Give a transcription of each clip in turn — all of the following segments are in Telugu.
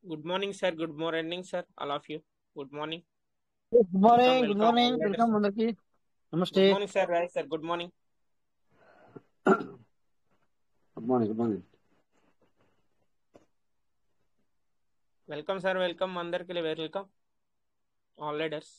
Good morning, sir. Good morning, sir. All of you. Good morning. Good morning, good Welcome, morning, all leaders. welcome అందరికి నమస్తే. Good morning, sir. Right, sir. Good morning. Good morning good morning. Welcome, sir. Welcome. అందరికి welcome. All leaders.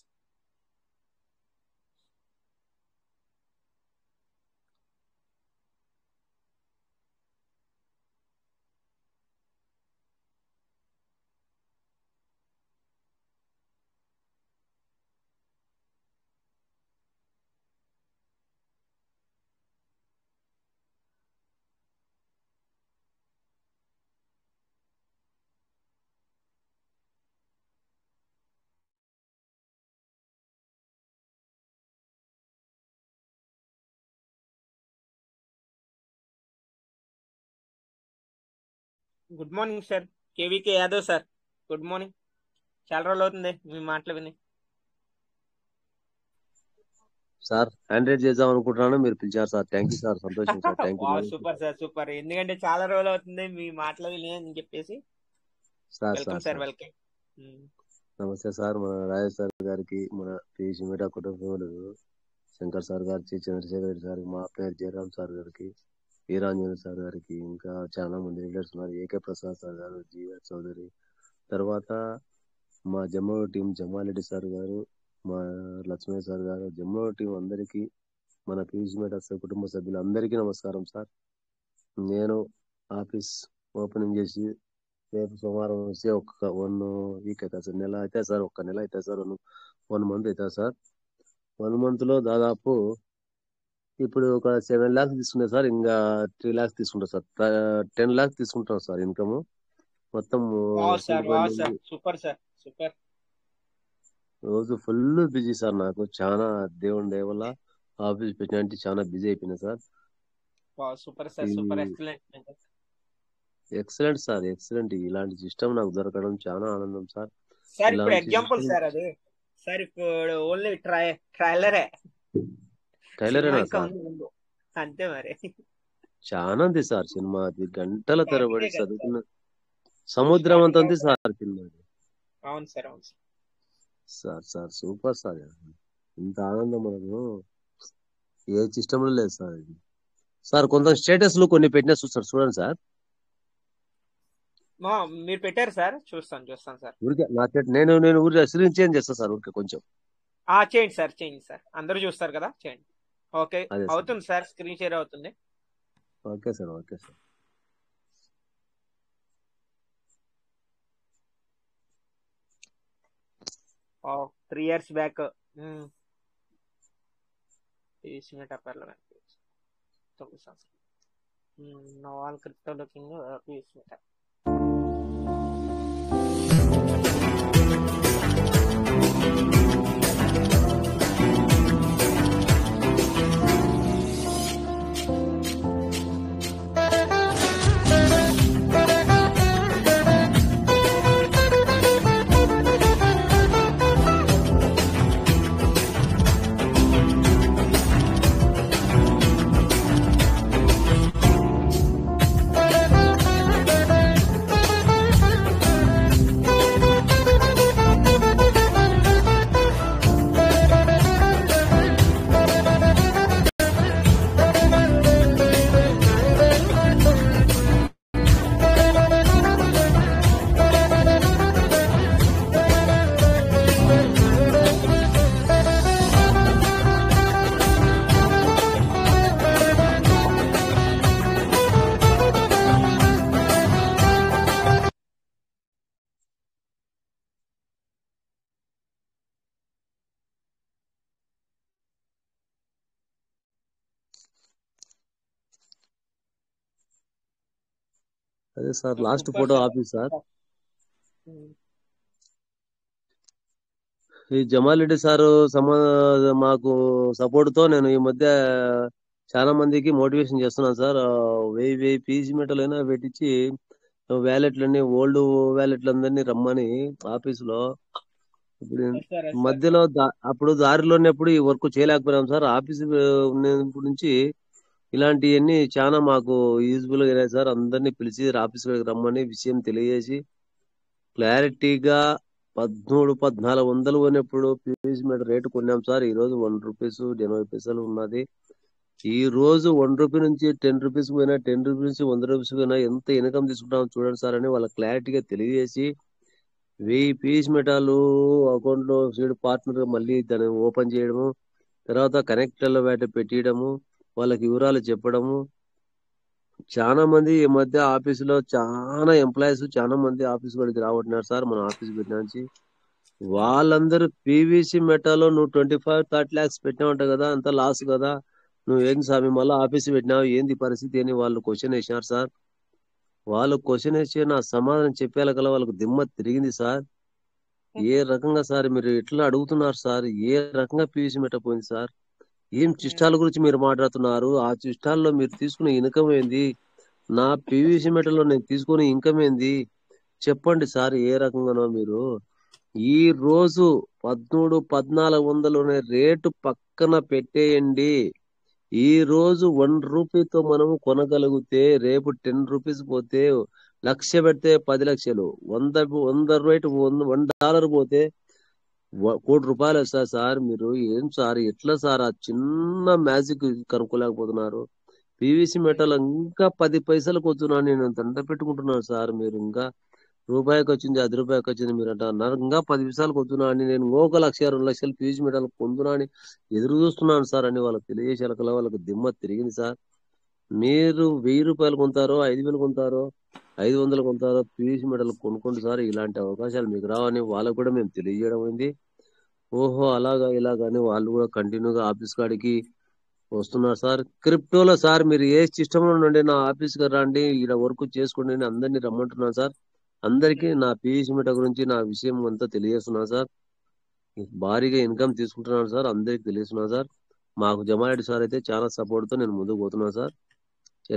Good morning sir. KVK Yadav sir. Good morning. చాలా రోజులు అవుతుంది మీ మాటలు విని. సార్ హ్యాండ్ రైజ్ చేద్దాం అనుకుంటున్నాను, మీరు పిలిచారు సార్. థ్యాంక్ యూ సార్, సంతోషం sir. Thank you super sir, super. ఎందుకంటే చాలా రోజులు అవుతుంది మీ మాటలు విని అని చెప్పేసి. సార్. Welcome sir, welcome. నమస్తే సార్. మన రాజేష్ సార్ గారికి, మన పీజీ మీడియా కుటుంబంలో శంకర్ సార్ గారికి, చంద్రశేఖర్ రెడ్డి సార్, మా పేరు జయరామ్ సార్ గారికి, వీరాంజనేయ సార్ గారికి, ఇంకా చాలా మంది లీడర్స్ ఉన్నారు. ఏకే ప్రసాద్ సార్ గారు, జీఆర్ చౌదరి, తర్వాత మా జమ్మూ టీం జమారెడ్డి సార్ గారు, మా లక్ష్మయ్య సార్ గారు, జమ్మూ టీం అందరికీ, మన పీజీ మీడియా కుటుంబ సభ్యులందరికీ నమస్కారం సార్. నేను ఆఫీస్ ఓపెనింగ్ చేసి రేపు సోమవారం వచ్చి ఒక 1 వీక్ అవుతుంది సార్. నెల అయితే సార్, ఒక్క నెల అయితే సార్, 1 మంత్ అవుతుంది సార్. 1 మంత్ లో దాదాపు ఇప్పుడు ఒక 7 lakhs తీసుకున్నా సార్. ఇంకా 3 lakhs తీసుకుంటా సార్. 10 lakhs తీసుకుంటాం సార్ ఇన్కమ్ మొత్తం. Super sir, super. రోజు ఫుల్ బిజీ సార్. నాకు చాలా దేవుని దయ వల్ల ఆఫీస్ పెట్టినంటే చాలా బిజీ అయిపోయినా sir. Super sir, super. Excellent. Excellent sir, excellent. ఇలాంటి సిస్టమ్ నాకు దొరకడం చాలా ఆనందం సార్. సార్ ఇప్పుడు ఎగ్జాంపుల్ సార్ అది. సార్ ఇప్పుడు ఓన్లీ ట్రైలరేనా సార్? అంతే మరి. చాలా ఉంది సార్ సినిమా. అది గంటల తరబడి చదువుకున్న సముద్రం అంత ఉంది సార్ సినిమా. అవును సార్, అవును సార్. Sir super sir. ఇంత ఆనందం మనకు ఏ సిస్టమ్ లో లేదు సార్. ఇది సార్ కొంత స్టేటస్ లు కొన్ని పెట్టినా చూస్తారు, చూడండి సార్. మీరు పెట్టారు సార్? చూస్తాను సార్. ఊరికే నా నేను ఊరికే స్క్రీన్ చేంజ్ చేస్తాను సార్. ఊరికే కొంచెం చేయండి సార్. అందరూ చూస్తారు కదా, చేయండి. ఓకే, అవుతుంది సార్. స్క్రీన్ షేర్ అవుతుంది. Okay sir, okay sir. Oh, 3 years back. Estimate of parliament. Now all crypto looking estimate. అదే sir last photo office sir. ఈ జమారెడ్డి సారు మాకు సపోర్ట్ తో నేను ఈ మధ్య చాలా మందికి మోటివేషన్ చేస్తున్నాను సార్. 1000 పీజీ మెటల్ అయినా పెట్టించి వ్యాలెట్లన్నీ, ఓల్డ్ వ్యాలెట్లు అందరినీ రమ్మని ఆఫీసులో. ఇప్పుడు మధ్యలో అప్పుడు దారిలోనేప్పుడు ఈ వర్క్ చేయలేకపోయాం సార్. ఆఫీస్ ఉన్నప్పటి నుంచి ఇలాంటివన్నీ చాలా మాకు యూజ్ఫుల్ గా సార్. అందరినీ పిలిచి ఆఫీస్ రమ్మని విషయం తెలియజేసి క్లారిటీగా 13,000-1400 పోయినప్పుడు పీవీసీ మీటర్ రేటు కొన్నాం సార్. ఈ రోజు ₹1.80 ఉన్నది. ఈ రోజు ₹1 నుంచి ₹10 పోయినా, ₹10 నుంచి ₹100 పోయినా ఎంత ఇన్కమ్ తీసుకుంటామో చూడండి సార్ అని వాళ్ళ క్లారిటీగా తెలియజేసి 1000 పీవీసీ మీటర్లు అకౌంట్ లో సీడ్ పార్ట్నర్ మళ్ళీ దాన్ని ఓపెన్ చేయడము, తర్వాత కనెక్టర్ల వేట పెట్టియడము, వాళ్ళకి వివరాలు చెప్పడము. చాలా మంది ఈ మధ్య ఆఫీసులో చాలా ఎంప్లాయీస్ చాలా మంది ఆఫీస్ వరకు రాబట్టినారు సార్. మన ఆఫీస్ పెట్టినాంచి వాళ్ళందరూ పీవీసీ మెటాలో నువ్వు 25-30 lakhs పెట్టినావంట కదా, అంత లాస్ కదా, నువ్వు ఏం స్వామి మళ్ళీ ఆఫీస్ పెట్టినావు, ఏంది పరిస్థితి అని వాళ్ళు క్వశ్చన్ వేసినారు సార్. వాళ్ళు క్వశ్చన్ వేసి నా సమాధానం చెప్పేలా వాళ్ళకు దిమ్మ తిరిగింది సార్. ఏ రకంగా సార్ మీరు ఎట్లా అడుగుతున్నారు సార్, ఏ రకంగా పీవీసీ మెట పోయింది సార్, ఏం చిష్టాల గురించి మీరు మాట్లాడుతున్నారు, ఆ చిష్టాల్లో మీరు తీసుకునే ఇన్కమ్ ఏంది, నా పీవీసీ మెటలో నేను తీసుకునే ఇన్కమ్ ఏంది చెప్పండి సార్. ఏ రకంగానో మీరు ఈ రోజు 13,000-1400 రేటు పక్కన పెట్టేయండి. ఈ రోజు ₹1 మనము కొనగలిగితే రేపు ₹10 పోతే, లక్ష పెడితే 10 లక్షలు, 100 రేటు $1 పోతే ₹1,00,00,000 వస్తాయి సార్. మీరు ఏం సార్ ఎట్లా సార్ ఆ చిన్న మ్యాజిక్ కనుక్కోలేకపోతున్నారు? పీవీసీ మెటల్ ఇంకా 10 పైసలకు వస్తున్నాను నేను దండ పెట్టుకుంటున్నాను సార్. మీరు ఇంకా రూపాయికి వచ్చింది, ₹10 వచ్చింది మీరు అంటున్నారు. ఇంకా 10 పైసలకు వస్తున్నా అని నేను 1,00,000-2 లక్షలు పీవీసీ మెటల్ పొందునా అని ఎదురు చూస్తున్నాను సార్ అని వాళ్ళకి తెలియజేసేలా వాళ్ళకి దిమ్మ తిరిగింది సార్. మీరు ₹1000 కొంటారో, 5,000 కొంటారో, 500 కొంటారో పీవీసీ మెటల్ కొనుక్కోండి సార్. ఇలాంటి అవకాశాలు మీకు రావని వాళ్ళకు కూడా మేము తెలియజేయడం అయింది. ఓహో అలాగా ఇలాగని వాళ్ళు కూడా కంటిన్యూగా ఆఫీస్ కాడికి వస్తున్నారు సార్. క్రిప్టోలో సార్ మీరు ఏ సిస్టమ్ లో నుండి నా ఆఫీస్ కి రండి, ఇక్కడ వర్క్ చేసుకోండి అని అందరినీ రమ్మంటున్నాను సార్. అందరికీ నా పీవీసీ మీటర్ గురించి నా విషయం అంతా తెలియజేస్తున్నాను సార్. భారీగా ఇన్కమ్ తీసుకుంటున్నాను సార్, అందరికి తెలియజేస్తున్నాను సార్. మాకు జమారెడ్డి సార్ అయితే చాలా సపోర్ట్ తో నేను ముందుకు పోతున్నాను sir.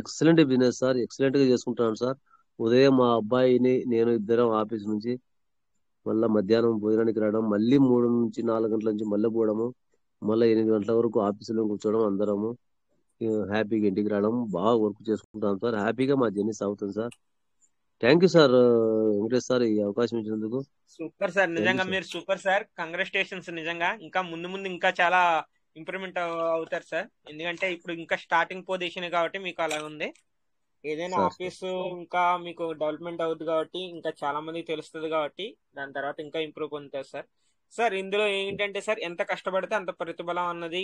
Excellent business sir, excellent గా చేసుకుంటున్నాను సార్. ఉదయం మా అబ్బాయిని నేను ఇద్దరం ఆఫీస్ నుంచి మళ్ళీ మధ్యాహ్నం భోజనానికి రావడం, మళ్ళీ 3 నుంచి 4 గంటల నుంచి మళ్ళీ పోవడము, మళ్ళీ 8 గంటల వరకు ఆఫీసులో కూర్చోవడం, అందరము హ్యాపీగా ఇంటికి రావడం, బాగా వర్క్ చేసుకుంటాం సార్. హ్యాపీగా మా జర్నీ సాగుతుంది sir. Thank you sir Venkatesh sir ఈ అవకాశం ఇచ్చినందుకు. సూపర్ సార్, నిజంగా మీరు సూపర్ సార్. కంగ్రాచులేషన్స్. నిజంగా ఇంకా ముందు ఇంకా చాలా ఇంప్రూవ్మెంట్ అవుతారు సార్. ఎందుకంటే ఇప్పుడు ఇంకా స్టార్టింగ్ పొజిషన్ కాబట్టి మీకు అలా ఉంది. ఏదైనా ఆఫీస్ ఇంకా మీకు డెవలప్మెంట్ అవుతుంది కాబట్టి ఇంకా చాలా మందికి తెలుస్తుంది కాబట్టి దాని తర్వాత ఇంకా ఇంప్రూవ్ పొందుతారు సార్. సార్ ఇందులో ఏంటంటే సార్ ఎంత కష్టపడితే అంత ప్రతిఫలం అన్నది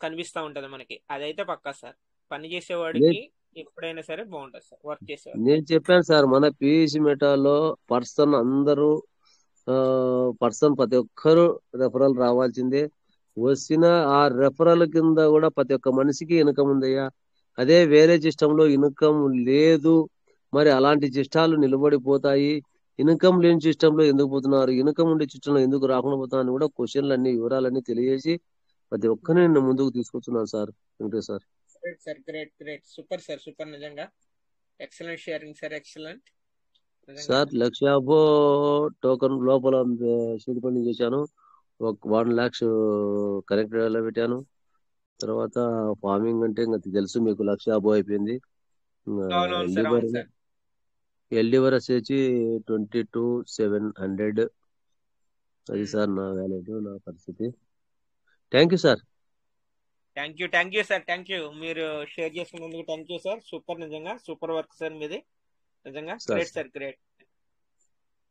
కనిపిస్తూ ఉంటది మనకి, అదైతే పక్కా సార్. పని చేసేవాడికి ఎప్పుడైనా సరే బాగుంటది సార్ వర్క్ చేసేవాడు. నేను చెప్పాను సార్ మన పీవీసీ మెటాలో పర్సన్ అందరూ ప్రతి ఒక్కరు రెఫరల్ రావాల్సిందే. వచ్చిన ఆ రెఫరల్ కింద కూడా ప్రతి ఒక్క మనిషికి ఇన్కమ్ ఉందయ్యా. అదే వేరే సిస్టమ్ లో ఇన్కమ్ లేదు, మరి అలాంటి సిస్టాలు నిలబడిపోతాయి. ఇన్కమ్ లేని సిస్టమ్ లో ఎందుకు పోతున్నారు, ఇన్కమ్ ఉండే సిస్టమ్ లో ఎందుకు రాకుండా పోతున్నారు కూడా క్వశ్చన్లు అన్ని వివరాలన్నీ తెలియజేసి ప్రతి ఒక్కరిని నేను ముందుకు తీసుకొస్తున్నాను sir. Venkatesh sir. Great sir, great super sir, super. నిజంగా excellent sharing sir, excellent sir. 1,50,000 token లోపల సీడ్ ఫండింగ్ చేశాను, 1 lakhs కనెక్టెడ్ లో పెట్టాను. తర్వాత ఫార్మింగ్ అంటే ఇంకా తెలుసు మీకు, 1,50,000 అయిపోయింది. ఎల్డివర్ వచ్చేసి 22,700. అది సార్ నా వ్యాలెట్, నా పరిస్థితి. Thank you sir. Thank you sir, thank you. మీరు షేర్ చేసుకున్నందుకు థ్యాంక్ యూ సార్. సూపర్, నిజంగా సూపర్ వర్క్ సార్ మీది. నిజంగా great sir, great.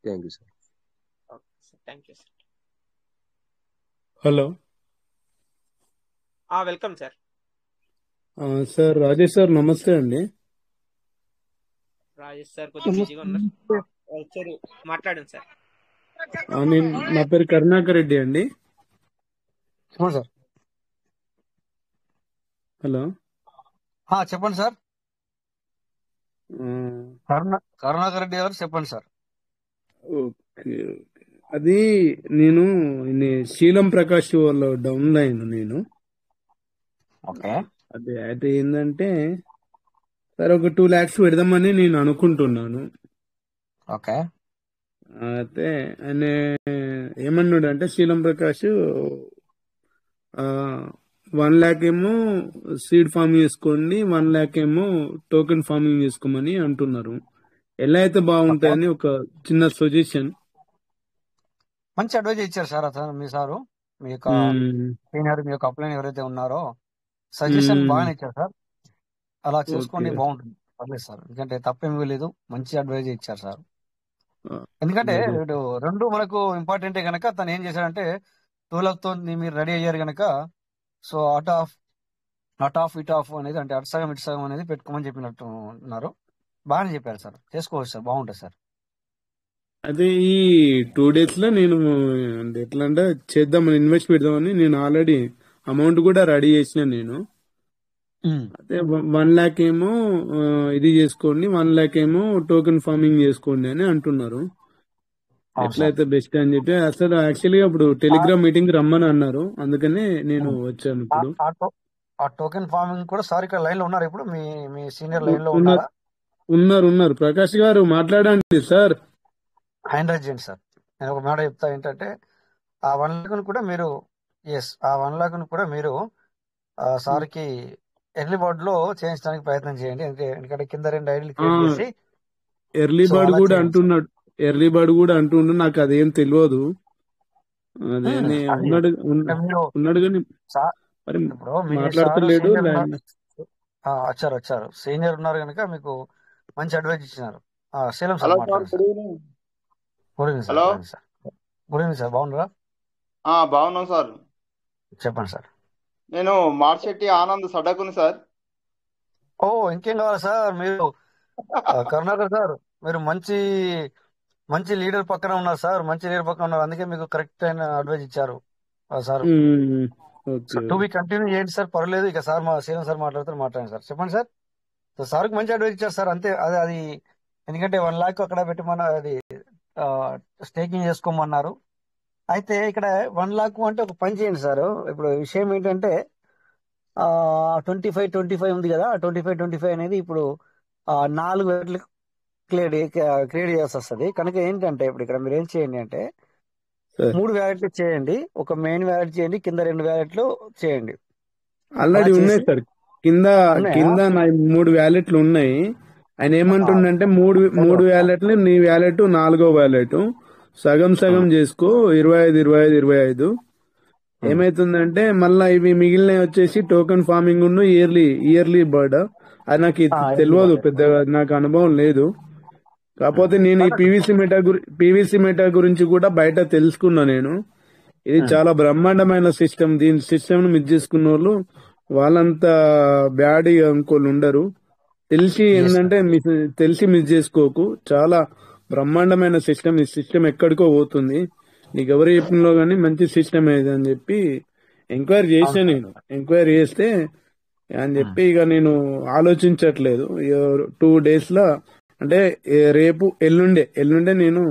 Thank you sir. Thank you sir. Hello, welcome sir. Sir Rajesh sir నమస్తే అండి. రాజేష్ సార్ కొద్దిగా బిజీగా ఉన్నారు, సరే మాట్లాడండి సార్. నా పేరు కరుణాకర్ రెడ్డి అండి. చెప్పండి సార్. హలో, చెప్పండి సార్. కరుణాకర్ రెడ్డి గారు చెప్పండి సార్. ఓకే, అది నేను శీలం ప్రకాష్ వాళ్ళ డౌన్ లైన్ నేను. ఓకే, అదే అయితే ఏంటంటే సార్ ఒక 2 lakhs పెడదామని నేను అనుకుంటున్నాను. ఓకే, అయితే ఆయన ఏమన్నాడు అంటే శీలం ప్రకాష్ 1 lakh ఏమో సీడ్ ఫార్మింగ్ చేసుకోండి, 1 lakh ఏమో టోకెన్ ఫార్మింగ్ చేసుకోమని అంటున్నారు. ఎలా అయితే ఓకే. బాగుంటాయని ఒక చిన్న సజెషన్. మంచి అడ్వైజ్ ఇచ్చారు సార్ అతను, మీ సారు, మీ యొక్క సీనియర్, మీ యొక్క అప్లైన్ ఎవరైతే ఉన్నారో సజెషన్ బాగానే ఇచ్చారు సార్. అలా ఓకే. చేసుకోండి, బాగుంటుంది. పర్లేదు సార్, ఎందుకంటే తప్పేమీ లేదు. మంచి అడ్వైజ్ ఇచ్చారు సార్. ఎందుకంటే ఓకే. రెండు మనకు ఇంపార్టెంటే గనక తను ఏం చేశాడంటే 12 తో మీరు రెడీ అయ్యారు గనక so at of it of అనేది, అంటే అటు సగం ఇటు సగం అనేది పెట్టుకోమని చెప్పినట్టు ఉన్నారు. బాగానే చెప్పారు సార్, చేసుకోవచ్చు సార్, బాగుంటుంది సార్. అదే ఈ 2 days లో నేను ఎట్లా అంటే చేద్దామని, ఇన్వెస్ట్ పెడదామని నేను ఆల్రెడీ అమౌంట్ కూడా రెడీ చేసిన నేను. అదే 1 lakh ఏమో ఇది చేసుకోండి, 1 lakh ఏమో టోకెన్ ఫార్మింగ్ చేసుకోండి అని అంటున్నారు. అవును సార్. ఎట్లయితే బెస్ట్ అని చెప్పి అసలు యాక్చువల్గా ఇప్పుడు టెలిగ్రామ్ మీటింగ్ రమ్మని అన్నారు, అందుకనే నేను వచ్చాను ఇప్పుడు. ఆ టోకెన్ ఫార్మింగ్ కూడా సార్ ఇక్కడ లైన్ లో ఉన్నారు ఇప్పుడు, మీ మీ సీనియర్ లైన్ లో ఉన్నారు ఉన్నారా? ఉన్నారు ప్రకాష్ గారు మాట్లాడండి సార్. హ్యాండ్ రైజ్ చేయండి సార్. నేను ఒక మాట చెప్తా ఏంటంటే ఆ 1 lakh కూడా మీరు ఆ 1 lakh కూడా మీరు సార్కి ఎర్లీ బర్డ్ లో చేయించడానికి ప్రయత్నం చేయండి. ఎందుకంటే కింద 2 ఐడీలు క్రియేట్ చేసి ఎర్లీ సో బర్డ్ అలా కూడా చేయండి. అంటున్నాడు, ఎర్లీ బర్డ్ కూడా అంటుండు, నాకు అదేం తెలియదు. అదే అది ఉన్నాడు అంటే మీరు ఉన్నాడు కానీ సార్ మరి ఇప్పుడు మీ సార్ మాట్లాడతలేడు. సీనియర్ లైన్ వచ్చారు సీనియర్ ఉన్నారు కనుక మీకు మంచి అడ్వైజ్ ఇచ్చినారు. శీలం సార్ హలో సార్, మాట్లాడండి good sir. Evening. Good evening sir. Hello, good evening sir. Good evening sir, బాగున్నారా? బాగున్నాం సార్. చెప్పండి సార్. నేను మార్చెట్టి ఆనంద్ సడకుని సార్. ఓ ఇంకేం కావాలి సార్, మీరు కరుణాకర్ సార్, మీరు మంచి లీడర్ పక్కన ఉన్నారు సార్, మంచి లీడర్ పక్కన ఉన్నారు, అందుకే మీకు కరెక్ట్ అయిన అడ్వైజ్ ఇచ్చారు sir. So okay. To be continue చేయండి సార్, పర్లేదు. ఇక సార్ శ్రీరామ్ సార్ మాట్లాడండి సార్. చెప్పండి సార్. సో సార్కి మంచి అడ్వైజ్ ఇచ్చారు సార్, అంతే. అది ఎందుకంటే 1 lakh అక్కడ పెట్టమన్న, అది స్టేకింగ్ చేసుకోమన్నారు. అయితే ఇక్కడ 1 lakh అంటే ఒక పని చేయండి సార్. ఇప్పుడు విషయం ఏంటంటే 25 ఉంది కదా, 25 అనేది ఇప్పుడు 4 వేట్లు క్రియేట్ చేయాల్సి వస్తుంది. కనుక ఏంటంటే ఇప్పుడు ఇక్కడ మీరు ఏం చేయండి అంటే సార్ 3 వ్యాలెట్లు చేయండి. ఒక మెయిన్ వ్యాలెట్ చేయండి, కింద 2 వ్యాలెట్లు చేయండి. ఆల్రెడీ అలా ఉన్నాయి చేసి సార్, కింద ఉన్నాయా? నా 3 వ్యాలెట్లు ఉన్నాయి. ఆయన ఏమంటుండంటే మూడు వ్యాలెట్లు, నీ వ్యాలెట్ 4వ వ్యాలెట్ సగం చేసుకో, 25. ఏమైతుందంటే మళ్ళా ఇవి మిగిలినవి వచ్చేసి టోకెన్ ఫార్మింగ్ ఉన్న ఇయర్లీ బర్డ్. అది నాకు తెలియదు పెద్దగా, నాకు అనుభవం లేదు. కాకపోతే నేను ఈ పీవీసీ మెటా గురించి కూడా బయట తెలుసుకున్నా నేను. ఇది చాలా బ్రహ్మాండమైన సిస్టమ్. దీని సిస్టమ్ ను మిస్ చేసుకున్న వాళ్ళు వాళ్ళంతా బ్యాడ్ ఇంకోళ్ళు ఉండరు. తెలిసి మిస్ చేసుకోకు, చాలా బ్రహ్మాండమైన సిస్టమ్. ఈ సిస్టమ్ ఎక్కడికో పోతుంది, నీకు ఎవరు చెప్పినలో గానీ మంచి సిస్టమ్ ఏది అని చెప్పి ఎంక్వైరీ చేసా నేను. ఎంక్వైరీ చేస్తే అని చెప్పి ఇక నేను ఆలోచించట్లేదు. 2 days లో అంటే రేపు ఎల్లుండే నేను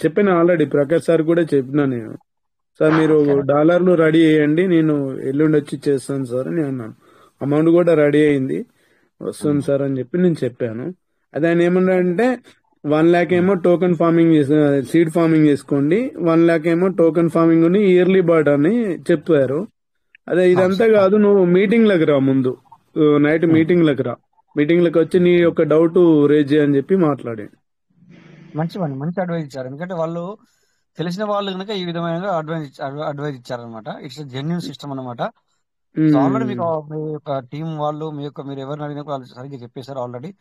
చెప్పిన ఆల్రెడీ ప్రకాష్ సార్ కూడా చెప్పినా నేను. సార్ మీరు డాలర్లు రెడీ చేయండి, నేను ఎల్లుండి వచ్చి చేస్తాను సార్ అని అన్నాను. అమౌంట్ కూడా రెడీ అయింది, వస్తుంది సార్ అని చెప్పి నేను చెప్పాను. అదే ఆయన ఏమన్నాడంటే 1 lakh ఏమో టోకెన్ ఫార్మింగ్ సీడ్ ఫార్మింగ్ చేసుకోండి, 1 lakh ఏమో టోకెన్ ఫార్మింగ్ అని ఇయర్లీ బర్డ్ అని చెప్పారు. అదే ఇదంతా కాదు, నువ్వు మీటింగ్లకు రా, ముందు నైట్ మీటింగ్లకు వచ్చి నీ యొక్క డౌట్ రేజ్ చేయని చెప్పి మాట్లాడి. మంచి అడ్వైజ్ ఇచ్చారు. ఎందుకంటే వాళ్ళు తెలిసిన వాళ్ళు కనుక ఈ విధమైన అడ్వైజ్ ఇచ్చారనమాట. ఇట్స్ జెన్యున్ సిస్టమ్ అనమాట. సో ఆల్రెడీ మీకు మీ యొక్క టీం వాళ్ళు, మీరు ఎవరిని అడిగినా వాళ్ళు సరిగ్గా చెప్పేశారు ఆల్రెడీ.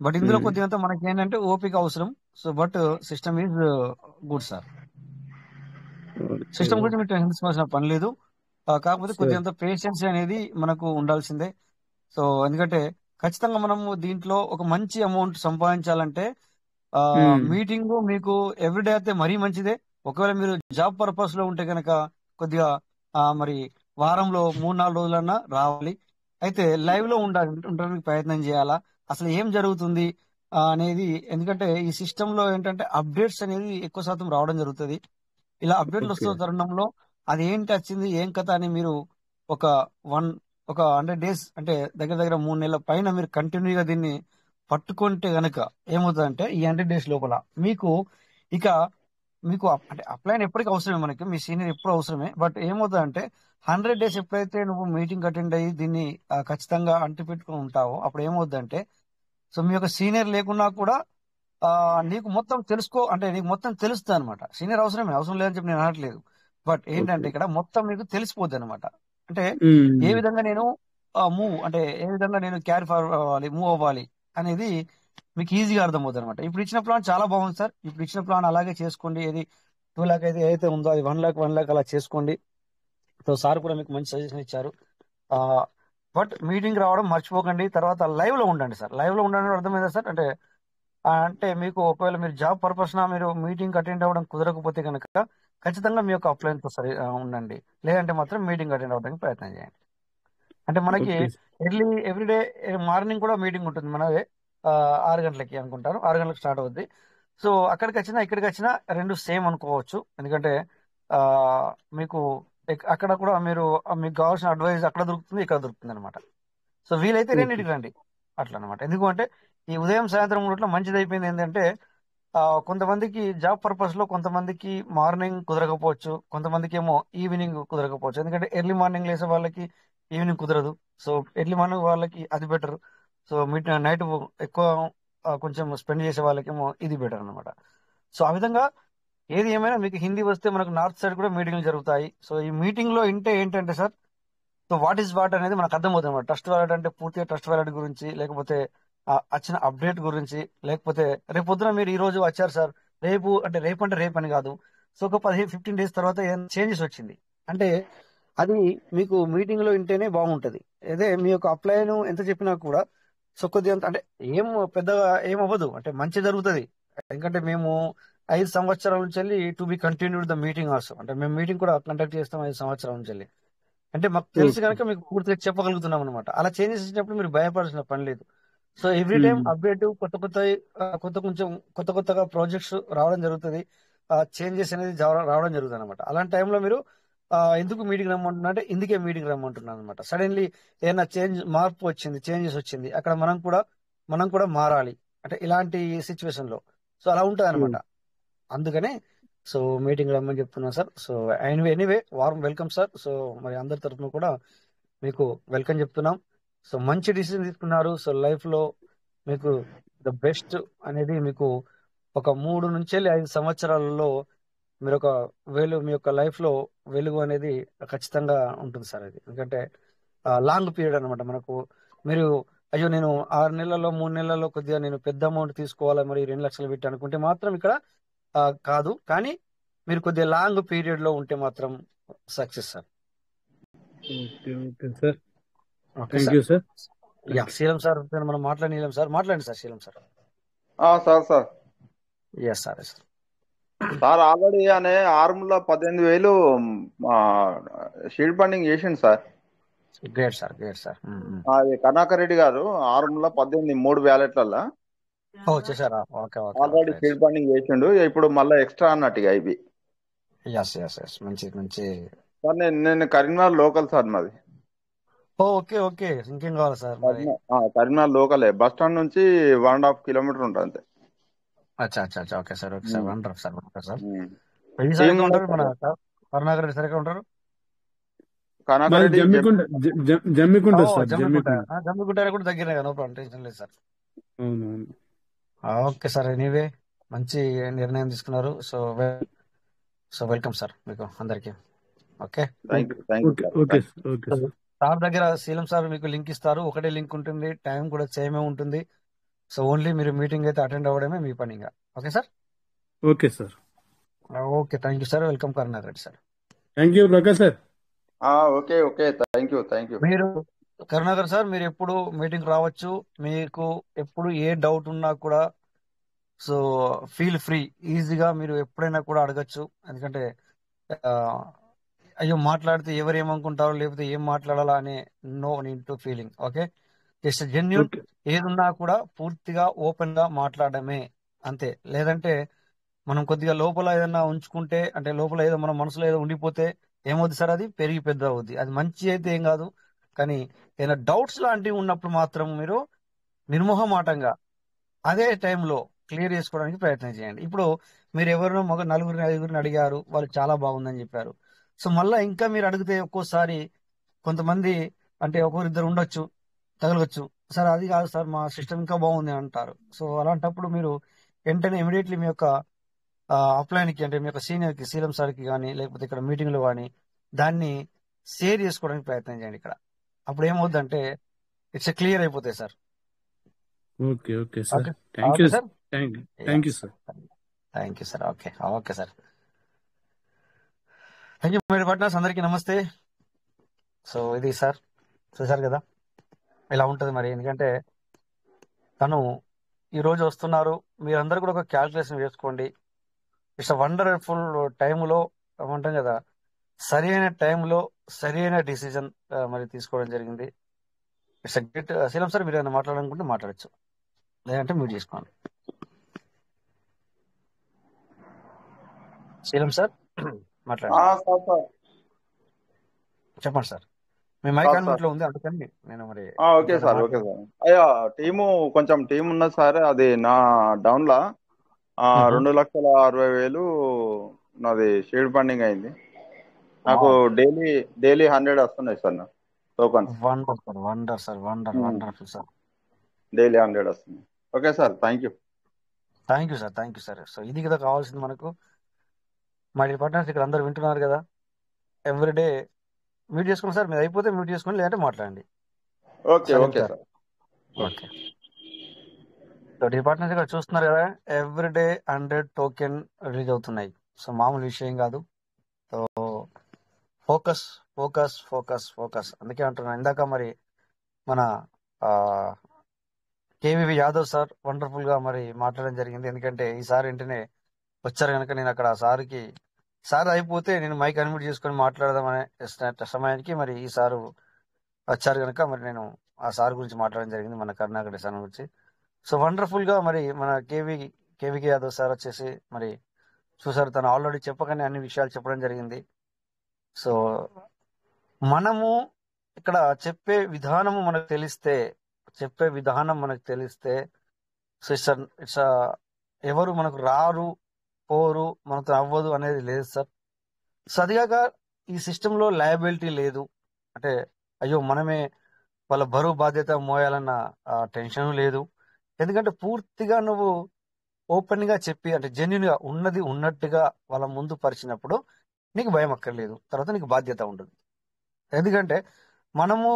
బట్ ఇందులో కొద్దిగా మనకి ఏంటంటే ఓపిక అవసరం. So but system is good sir. System గురించి మీరు టెన్షన్ తీసుకోవాల్సిన పని లేదు. కాకపోతే కొద్దిగా పేషెన్స్ అనేది మనకు ఉండాల్సిందే. సో ఎందుకంటే ఖచ్చితంగా మనము దీంట్లో ఒక మంచి అమౌంట్ సంపాదించాలంటే మీటింగ్ మీకు ఎవ్రీడే అయితే మరీ మంచిదే. ఒకవేళ మీరు జాబ్ పర్పస్ లో ఉంటే కనుక కొద్దిగా మరి వారంలో 3-4 రోజులన్నా రావాలి. అయితే లైవ్ లో ఉండడానికి ప్రయత్నం చేయాలా, అసలు ఏం జరుగుతుంది అనేది. ఎందుకంటే ఈ సిస్టమ్ లో ఏంటంటే అప్డేట్స్ అనేది ఎక్కువ శాతం రావడం జరుగుతుంది. ఇలా అప్డేట్లు వస్తున్న తరుణంలో అది ఏంటి వచ్చింది, ఏం కథ అని మీరు ఒక 100 days అంటే దగ్గర 3 నెలల పైన మీరు కంటిన్యూగా దీన్ని పట్టుకుంటే గనక ఏమవుతుందంటే ఈ 100 days లోపల మీకు అంటే అప్లైన్ ఎప్పటికీ అవసరమే, మనకి మీ సీనియర్ ఎప్పుడు అవసరమే. బట్ ఏమవుతుందంటే 100 days ఎప్పుడైతే నువ్వు మీటింగ్ అటెండ్ అయ్యి దీన్ని ఖచ్చితంగా అంటిపెట్టుకుని ఉంటావో అప్పుడు ఏమవుతుందంటే సో మీ యొక్క సీనియర్ లేకున్నా కూడా నీకు మొత్తం తెలుసుకో అంటే నీకు మొత్తం తెలుస్తుంది అనమాట. సీనియర్ అవసరం లేదని చెప్పి నేను అనట్లేదు. బట్ ఏంటంటే ఓకే. ఇక్కడ మొత్తం మీకు తెలిసిపోద్ది అనమాట. అంటే ఏ ఉమ్. విధంగా నేను అంటే ఏ విధంగా నేను క్యారీ ఫార్వర్డ్ అవ్వాలి, మూవ్ అవ్వాలి అనేది మీకు ఈజీగా అర్థమవుతుంది అనమాట. ఇప్పుడు ఇచ్చిన ప్లాన్ చాలా బాగుంది సార్. ఇప్పుడు ఇచ్చిన ప్లాన్ అలాగే చేసుకోండి. ఏది 2 లాక్ అయితే ఏదైతే ఉందో అది 1 లాక్ అలా చేసుకోండి. సో సార్ కూడా మీకు మంచి సజెషన్ ఇచ్చారు. బట్ మీటింగ్ రావడం మర్చిపోకండి. తర్వాత లైవ్ లో ఉండండి సార్. లైవ్ లో ఉండడం అర్థమైందా సార్? అంటే మీకు ఒకవేళ మీరు జాబ్ పర్పస్ మీరు మీటింగ్ అటెండ్ అవ్వడం కుదరకపోతే కనుక ఖచ్చితంగా మీ యొక్క అప్లైన్ తో సరే ఉండండి. లేదంటే మాత్రం మీటింగ్ అటెండ్ అవ్వడానికి ప్రయత్నం చేయండి. అంటే మనకి ఓకే. ఎవ్రీడే మార్నింగ్ కూడా మీటింగ్ ఉంటుంది మనదే. 6 గంటలకి అనుకుంటారు. 6 గంటలకు స్టార్ట్ అవుద్ది. సో అక్కడికి వచ్చినా ఇక్కడికి వచ్చినా రెండు సేమ్ అనుకోవచ్చు. ఎందుకంటే ఆ, మీకు అక్కడ కూడా మీకు కావాల్సిన అడ్వైస్ అక్కడ దొరుకుతుంది, ఇక్కడ దొరుకుతుంది అనమాట. సో వీలైతే ఓకే. రెండింటికి రండి అట్లా అనమాట. ఎందుకంటే ఈ ఉదయం సాయంత్రం మూడిట్లో మంచిది అయిపోయింది ఏంటంటే కొంతమందికి జాబ్ పర్పస్ లో కొంతమందికి మార్నింగ్ కుదరకపోవచ్చు, కొంతమందికి ఏమో ఈవినింగ్ కుదరకపోవచ్చు. ఎందుకంటే ఎర్లీ మార్నింగ్ లేసే వాళ్ళకి ఈవినింగ్ కుదరదు. సో ఎర్లీ మార్నింగ్ వాళ్ళకి అది బెటర్. సో నైట్ ఎక్కువ కొంచెం స్పెండ్ చేసే వాళ్ళకేమో ఇది బెటర్ అనమాట. సో ఆ విధంగా ఏది ఏమైనా మీకు హిందీ వస్తే మనకు నార్త్ సైడ్ కూడా మీటింగ్లు జరుగుతాయి. సో ఈ మీటింగ్ లో ఏంటంటే sir, so what is what అనేది మనకు అర్థమవుతుంది అనమాట. ట్రస్ట్ వ్యాలెట్ అంటే పూర్తిగా ట్రస్ట్ వ్యాలెట్ గురించి, లేకపోతే వచ్చిన అప్డేట్ గురించి, లేకపోతే రేపు పొద్దున మీరు ఈ రోజు వచ్చారు సార్, రేపు అంటే రేపు అని కాదు. సో ఒక 15 డేస్ తర్వాత ఏదైనా చేంజెస్ వచ్చింది అంటే అది మీకు మీటింగ్ లో వింటేనే బాగుంటది. అదే మీ యొక్క అప్లైను ఎంత చెప్పినా కూడా సో కొద్దిగా అంటే ఏం పెద్దగా ఏం అవ్వదు, అంటే మంచి జరుగుతుంది. ఎందుకంటే మేము 5 సంవత్సరాల నుంచి వెళ్ళి to be continued the meeting also, అంటే మేము మీటింగ్ కూడా కండక్ట్ చేస్తాం 5 సంవత్సరాల నుంచి వెళ్ళి. అంటే మాకు తెలిసి ఓకే. కనుక మీకు పూర్తిగా చెప్పగలుగుతున్నాం అనమాట. అలా చేంజెస్ ఇచ్చినప్పుడు మీరు భయపడాల్సిన పని లేదు. సో ఎవ్రీ టైం ఉమ్. అప్డేట్ కొత్త కొత్తగా ప్రాజెక్ట్స్ రావడం జరుగుతుంది. చేంజెస్ అనేది రావడం జరుగుతుంది అనమాట. అలాంటి టైంలో మీరు ఎందుకు మీటింగ్ రమ్మంటున్నా అంటే ఇందుకే మీటింగ్ రమ్మంటున్నాను అనమాట. సడన్లీ ఏదైనా చేంజెస్ వచ్చింది అక్కడ మనం కూడా మారాలి అంటే ఇలాంటి సిచ్యువేషన్ లో. సో అలా ఉంటుంది అనమాట. అందుకనే సో మీటింగ్ రమ్మని చెప్తున్నాను సార్. సో ఎనీవే వారం వెల్కమ్ సార్. సో మరి అందరి తరఫున కూడా మీకు వెల్కమ్ చెప్తున్నాం. సో మంచి డిసిజన్ తీసుకున్నారు. సో లైఫ్ లో మీకు ద బెస్ట్ అనేది మీకు ఒక 3 నుంచి 5 సంవత్సరాలలో మీరు మీ యొక్క లైఫ్ లో వెలుగు అనేది ఖచ్చితంగా ఉంటుంది సార్. అది ఎందుకంటే లాంగ్ పీరియడ్ అనమాట. మీరు అయ్యో నేను 6 నెలల్లో 3 నెలల్లో కొద్దిగా నేను పెద్ద అమౌంట్ తీసుకోవాలా, మరి 2 లక్షలు పెట్టి అనుకుంటే మాత్రం ఇక్కడ కాదు. కానీ మీరు కొద్దిగా లాంగ్ పీరియడ్ లో ఉంటే మాత్రం success sir. Okay. Okay sir. Okay thank sir. You sir. Yeah Seelam sir మనం మాట్లాడనీయం సార్. మాట్లాడండి sir Seelam sir. Sir yes sir. Sir already అనే ఆర్ములో 18,000 షీల్డ్ ఫండింగ్ చేసిండు సార్. Great sir. అది కర్ణాకర్ రెడ్డి గారు ఆర్ములో 18 3 వ్యాలెట్లలో చేశారా? ఓకే ఆల్రెడీ షీల్డ్ ఫండింగ్ చేసిండు. ఇప్పుడు మళ్ళీ ఎక్స్ట్రా అన్నట్టు ఇక ఇవి. ఎస్ మంచి సార్ నేను కరీంనగర్ లోకల్ సార్ మాది. ఓకే ఇంకేం కావాలి సార్ మరి? కరీంనగర్ లోకలే, బస్ స్టాండ్ నుంచి 1.5 కిలోమీటర్ ఉంటుంది అంతే. అచ్చా okay sir. Wonder sir. Team ఉంటారు మన కరుణాకర్ రెడ్డి సార్ ఎక్కడ ఉంటారు? కర్ణాకర్ రెడ్డి జమ్మికుంట సార్. జమ్మికుంట కూడా దగ్గరే, నో ప్రాబ్లం, టెన్షన్ లేదు సార్. అవునవును. Okay sir. ఎనీవే మంచి నిర్ణయం తీసుకున్నారు. సో వెల్కమ్ సార్ మీకు అందరికి. Okay okay sir. సార్ దగ్గర శీలం సార్ మీకు లింక్ ఇస్తారు. ఒకటే లింక్ ఉంటుంది, టైం కూడా సేమే ఉంటుంది. సో ఓన్లీ మీరు మీటింగ్ అయితే అటెండ్ అవ్వడమే మీ పని. Okay sir. Okay sir. Okay thank you sir. Welcome Karunakar Reddy sir. Thank you Prakash sir. Okay thank you. మీరు కరుణాకర్ సార్ మీరు ఎప్పుడు మీటింగ్ రావచ్చు. మీకు ఎప్పుడు ఏ డౌట్ ఉన్నా కూడా సో ఫీల్ ఫ్రీ, ఈజీగా మీరు ఎప్పుడైనా కూడా అడగచ్చు. ఎందుకంటే అయ్యో మాట్లాడితే ఎవరు ఏమనుకుంటారో, లేకపోతే ఏం మాట్లాడాలా అనే no need to feeling. Okay, just genuine. ఏదున్నా కూడా పూర్తిగా ఓపెన్ గా మాట్లాడమే అంతే. లేదంటే మనం కొద్దిగా లోపల ఏదన్నా ఉంచుకుంటే, అంటే లోపల ఏదో మన మనసులో ఏదో ఉండిపోతే ఏమవుద్ది సార్, అది పెరిగి పెద్ద అవుద్ది. అది మంచి అయితే ఏం కాదు, కానీ ఏదైనా డౌట్స్ లాంటివి ఉన్నప్పుడు మాత్రం మీరు నిర్మోహమాటంగా అదే టైంలో క్లియర్ చేసుకోవడానికి ప్రయత్నం చేయండి. ఇప్పుడు మీరు ఎవరినో 4-5 అడిగారు, వాళ్ళు చాలా బాగుందని చెప్పారు. సో మళ్ళీ ఇంకా మీరు అడిగితే ఒక్కోసారి కొంతమంది అంటే ఒకరిద్దరు ఉండొచ్చు, తగలవచ్చు. సార్ అది కాదు సార్, మా సిస్టమ్ ఇంకా బాగుంది అంటారు. సో అలాంటప్పుడు మీరు వెంటనే ఇమీడియట్లీ మీ యొక్క అప్లైన్ కి అంటే మీ యొక్క సీనియర్ కి సీఎం సార్ కి కానీ లేకపోతే ఇక్కడ మీటింగ్ లో కానీ దాన్ని షేర్ చేసుకోవడానికి ప్రయత్నం చేయండి ఇక్కడ. అప్పుడు ఏమవుతుందంటే ఇట్స్ క్లియర్ అయిపోతాయి sir. Okay okay sir, okay thank you okay sir. Thank you sir. Thank you sir. Okay okay sir. Thank you madam partners, అందరికీ నమస్తే. సో ఇది సార్ చూసారు కదా ఇలా ఉంటుంది మరి. ఎందుకంటే తను ఈ రోజు వస్తున్నారు, మీరందరూ కూడా ఒక క్యాల్కులేషన్ వేసుకోండి. ఇట్స్ వండర్ఫుల్ టైంలో ఏమంటాం కదా, సరైన టైంలో సరైన డిసిజన్ మరి తీసుకోవడం జరిగింది. It's great. శీలం సార్ మీరు ఏమైనా మాట్లాడాలనుకుంటే మాట్లాడచ్చు, లేదంటే మ్యూట్ చేసుకోండి. శీలం సార్ మాట్లాడండి, సార్ సార్ చెప్పండి సార్. మీ mic sir on sir mute లో ఉంది, అందుకని నేను మరి ఓకే మీతో సార్ ఓకే మాట్లాడాను. సార్. అయ్యా కొంచెం టీం ఉన్నది సార్. అది నా డౌన్లా 2,60,000 నాది షీడ్ ఫండింగ్ అయింది. నాకు డైలీ 100 వస్తున్నాయి సార్ నా tokens. Wonder sir, wonder sir, wonderful sir. Daily 100 వస్తున్నాయి. Okay sir, thank you. Thank you sir, thank you sir. So ఇది కదా కావాల్సింది మనకు. మా పార్ట్నర్స్ ఇక్కడ అందరు వింటున్నారు కదా, ఎవ్రీడే మ్యూట్ చేసుకోండి సార్. మీరు అయిపోతే మ్యూట్ చేసుకోండి, లేదంటే మాట్లాడండి. Okay Saleem okay sir sir. Okay. So departments ఇక్కడ చూస్తున్నారు కదా, ఎవ్రీడే 100 టోకెన్ రిలీజ్ అవుతున్నాయి. సో మామూలు విషయం కాదు. So focus focus focus focus. అందుకే అంటున్నాను ఇందాక మరి మన కేవీవి యాదవ్ సార్ వండర్ఫుల్ గా మరి మాట్లాడడం జరిగింది. ఎందుకంటే ఈసారి వెంటనే వచ్చారు కనుక నేను అక్కడ సార్ అయిపోతే నేను మైక్ అన్మ్యూట్ చేసుకొని మాట్లాడదామనే సమయానికి మరి ఈ సారు వచ్చారు కనుక మరి నేను ఆ సార్ గురించి మాట్లాడడం జరిగింది, మన కరుణాకర్ సార్ గురించి. సో వండర్ఫుల్ గా మరి మన కేవీకే యాదవ్ సార్ వచ్చేసి మరి చూసారు, తను ఆల్రెడీ చెప్పగానే అన్ని విషయాలు చెప్పడం జరిగింది. సో మనము ఇక్కడ చెప్పే విధానం మనకు తెలిస్తే సో ఇట్స్ ఎవరు మనకు రారు పోరు మనతో అవ్వదు అనేది లేదు సార్. సో అదిగాక ఈ సిస్టంలో లయబిలిటీ లేదు. అంటే అయ్యో మనమే వాళ్ళ బరువు బాధ్యత మోయాలన్న టెన్షన్ లేదు. ఎందుకంటే పూర్తిగా నువ్వు ఓపెన్ గా చెప్పి అంటే జెన్యున్ గా ఉన్నది ఉన్నట్టుగా వాళ్ళ ముందు పరిచినప్పుడు నీకు భయం అక్కర్లేదు, తర్వాత నీకు బాధ్యత ఉండదు. ఎందుకంటే మనము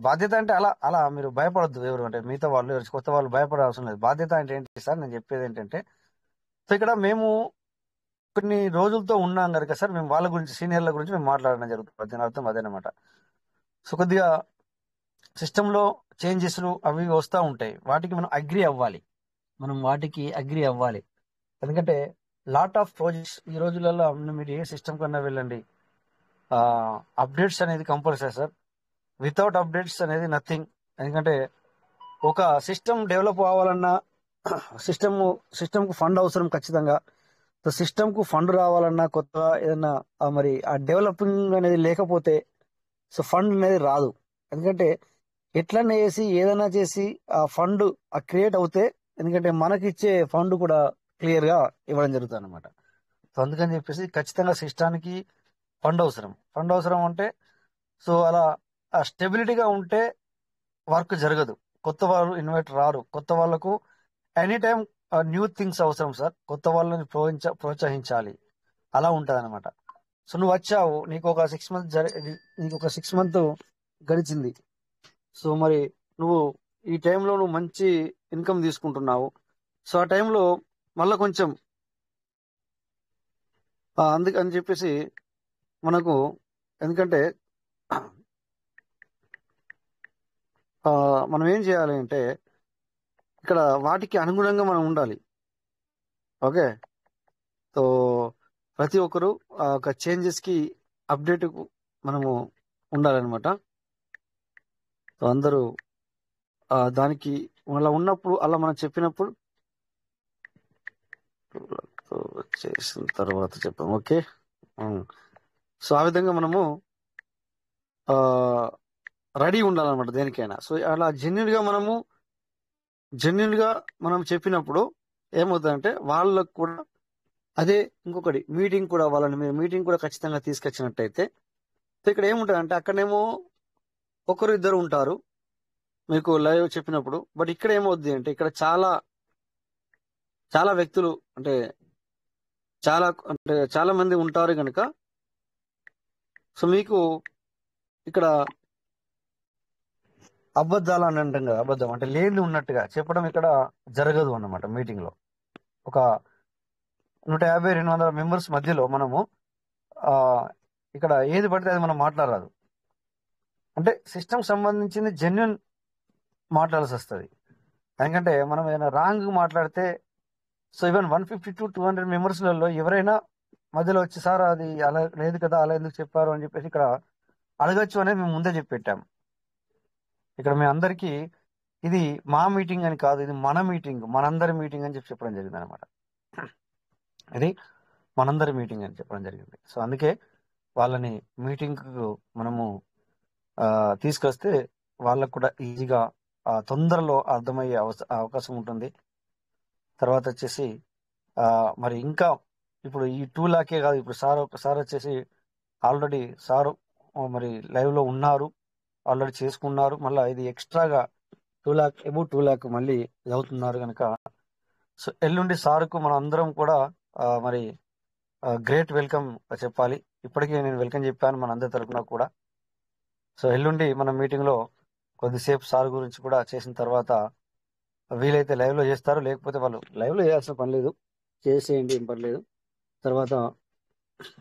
బాధ్యత అంటే అలా మీరు భయపడద్దు. ఎవరు అంటే మిగతా వాళ్ళు కొత్త వాళ్ళు భయపడే అవసరం లేదు. బాధ్యత అంటే ఏంటి సార్, నేను చెప్పేది ఏంటంటే సో ఇక్కడ మేము కొన్ని రోజులతో ఉన్నాం కనుక సార్ మేము వాళ్ళ గురించి సీనియర్ల గురించి మేము మాట్లాడడం జరుగుతుంది. దీని అర్థం అదేనమాట. సో కొద్దిగా సిస్టంలో చేంజెస్ అవి వస్తూ ఉంటాయి, వాటికి మనం అగ్రి అవ్వాలి. ఎందుకంటే లాట్ ఆఫ్ ప్రాజెక్ట్స్ ఈ రోజులలో మీరు ఏ సిస్టమ్ కన్నా వెళ్ళండి, అప్డేట్స్ అనేది కంపల్సరీ సార్. వితౌట్ అప్డేట్స్ అనేది నథింగ్. ఎందుకంటే ఒక సిస్టమ్ డెవలప్ అవ్వాలన్నా సిస్టమ్ కు ఫండ్ అవసరం ఖచ్చితంగా. సో సిస్టమ్ కు ఫండ్ రావాలన్నా కొత్త ఏదన్నా మరి ఆ డెవలపింగ్ అనేది లేకపోతే సో ఫండ్ అనేది రాదు. ఎందుకంటే ఎట్లన్నా చేసి ఏదైనా చేసి ఆ ఫండ్ క్రియేట్ అవుతే, ఎందుకంటే మనకి ఇచ్చే ఫండ్ కూడా క్లియర్ గా ఇవ్వడం జరుగుతుంది అనమాట. సో అందుకని చెప్పేసి ఖచ్చితంగా సిస్టానికి ఫండ్ అవసరం అంటే సో అలా ఆ స్టెబిలిటీగా ఉంటే వర్క్ జరగదు. కొత్త వాళ్ళు ఇన్వైట్ రారు. కొత్త వాళ్ళకు ఎనీ టైం న్యూ థింగ్స్ అవసరం సార్. కొత్త వాళ్ళని ప్రోత్సహించాలి, అలా ఉంటది అనమాట. సో నువ్వు వచ్చావు, నీకు ఒక 6 మంత్ గడిచింది. సో మరి నువ్వు ఈ టైంలో నువ్వు మంచి ఇన్కమ్ తీసుకుంటున్నావు. సో ఆ టైంలో మళ్ళీ కొంచెం అందుకని చెప్పేసి మనకు ఎందుకంటే మనం ఏం చేయాలి అంటే ఇక్కడ వాటికి అనుగుణంగా మనం ఉండాలి. ఓకే, సో ప్రతి ఒక్కరు ఒక చేంజెస్ కి అప్డేట్ మనము ఉండాలన్నమాట. సో అందరూ దానికి అలా ఉన్నప్పుడు అలా మనం చెప్పినప్పుడు చేసిన తర్వాత చెప్పాం. ఓకే, సో ఆ విధంగా మనము రెడీ ఉండాలన్నమాట దేనికైనా. సో అలా జెన్యున్ గా మనం చెప్పినప్పుడు ఏమవుతుందంటే వాళ్ళకు కూడా అదే. ఇంకొకటి మీటింగ్ కూడా మీరు మీటింగ్ కూడా ఖచ్చితంగా తీసుకొచ్చినట్టయితే సో ఇక్కడ ఏముంటుందంటే అక్కడేమో ఒకరు ఇద్దరు ఉంటారు మీకు లైవ్ చెప్పినప్పుడు. బట్ ఇక్కడ ఏమవుద్ది అంటే ఇక్కడ చాలా వ్యక్తులు అంటే చాలా మంది ఉంటారు కనుక సో మీకు ఇక్కడ అబద్ధాలు అని అంటాం కదా, అబద్ధం అంటే లేని ఉన్నట్టుగా చెప్పడం ఇక్కడ జరగదు అన్నమాట. మీటింగ్ లో ఒక 150-200 మెంబర్స్ మధ్యలో మనము ఆ ఇక్కడ ఏది పడితే అది మనం మాట్లాడరాదు. అంటే సిస్టమ్ సంబంధించింది జెన్యున్ మాట్లాడాల్సి వస్తుంది. ఎందుకంటే మనం ఏదైనా రాంగ్ మాట్లాడితే సో ఈవెన్ 150-200 మెంబర్స్లలో ఎవరైనా మధ్యలో వచ్చి సార్ అది అలా లేదు కదా, అలా ఎందుకు చెప్పారు అని చెప్పేసి ఇక్కడ అడగచ్చు అనేది మేము ముందే చెప్పి పెట్టాం. ఇక్కడ మీ అందరికీ ఇది మా మీటింగ్ అని కాదు, ఇది మన మీటింగ్, మనందరి మీటింగ్ అని చెప్పడం జరిగింది అనమాట. ఇది మనందరి మీటింగ్ అని చెప్పడం జరిగింది. సో అందుకే వాళ్ళని మీటింగ్ మనము తీసుకొస్తే వాళ్ళకు కూడా ఈజీగా తొందరలో అర్థమయ్యే అవకాశం ఉంటుంది. తర్వాత వచ్చేసి మరి ఇంకా ఇప్పుడు ఈ 2 లాఖే కాదు, ఇప్పుడు సార్ వచ్చేసి ఆల్రెడీ సారు మరి లైవ్ లో ఉన్నారు, ఆల్రెడీ చేసుకున్నారు. మళ్ళీ ఇది ఎక్స్ట్రాగా 2 లాఖ్ అబౌట్ 2 లాఖ్ మళ్ళీ ఇది అవుతున్నారు కనుక సో ఎల్లుండి సార్కు మనం అందరం కూడా మరి గ్రేట్ వెల్కమ్ చెప్పాలి. ఇప్పటికే నేను వెల్కమ్ చెప్పాను మన అందరి తరఫున కూడా. సో ఎల్లుండి మన మీటింగ్ లో కొద్దిసేపు సార్ గురించి కూడా చేసిన తర్వాత వీలైతే లైవ్ లో చేస్తారు, లేకపోతే వాళ్ళు లైవ్ లో చేయాల్సిన పని లేదు, చేసేయండి, ఏం పర్లేదు. తర్వాత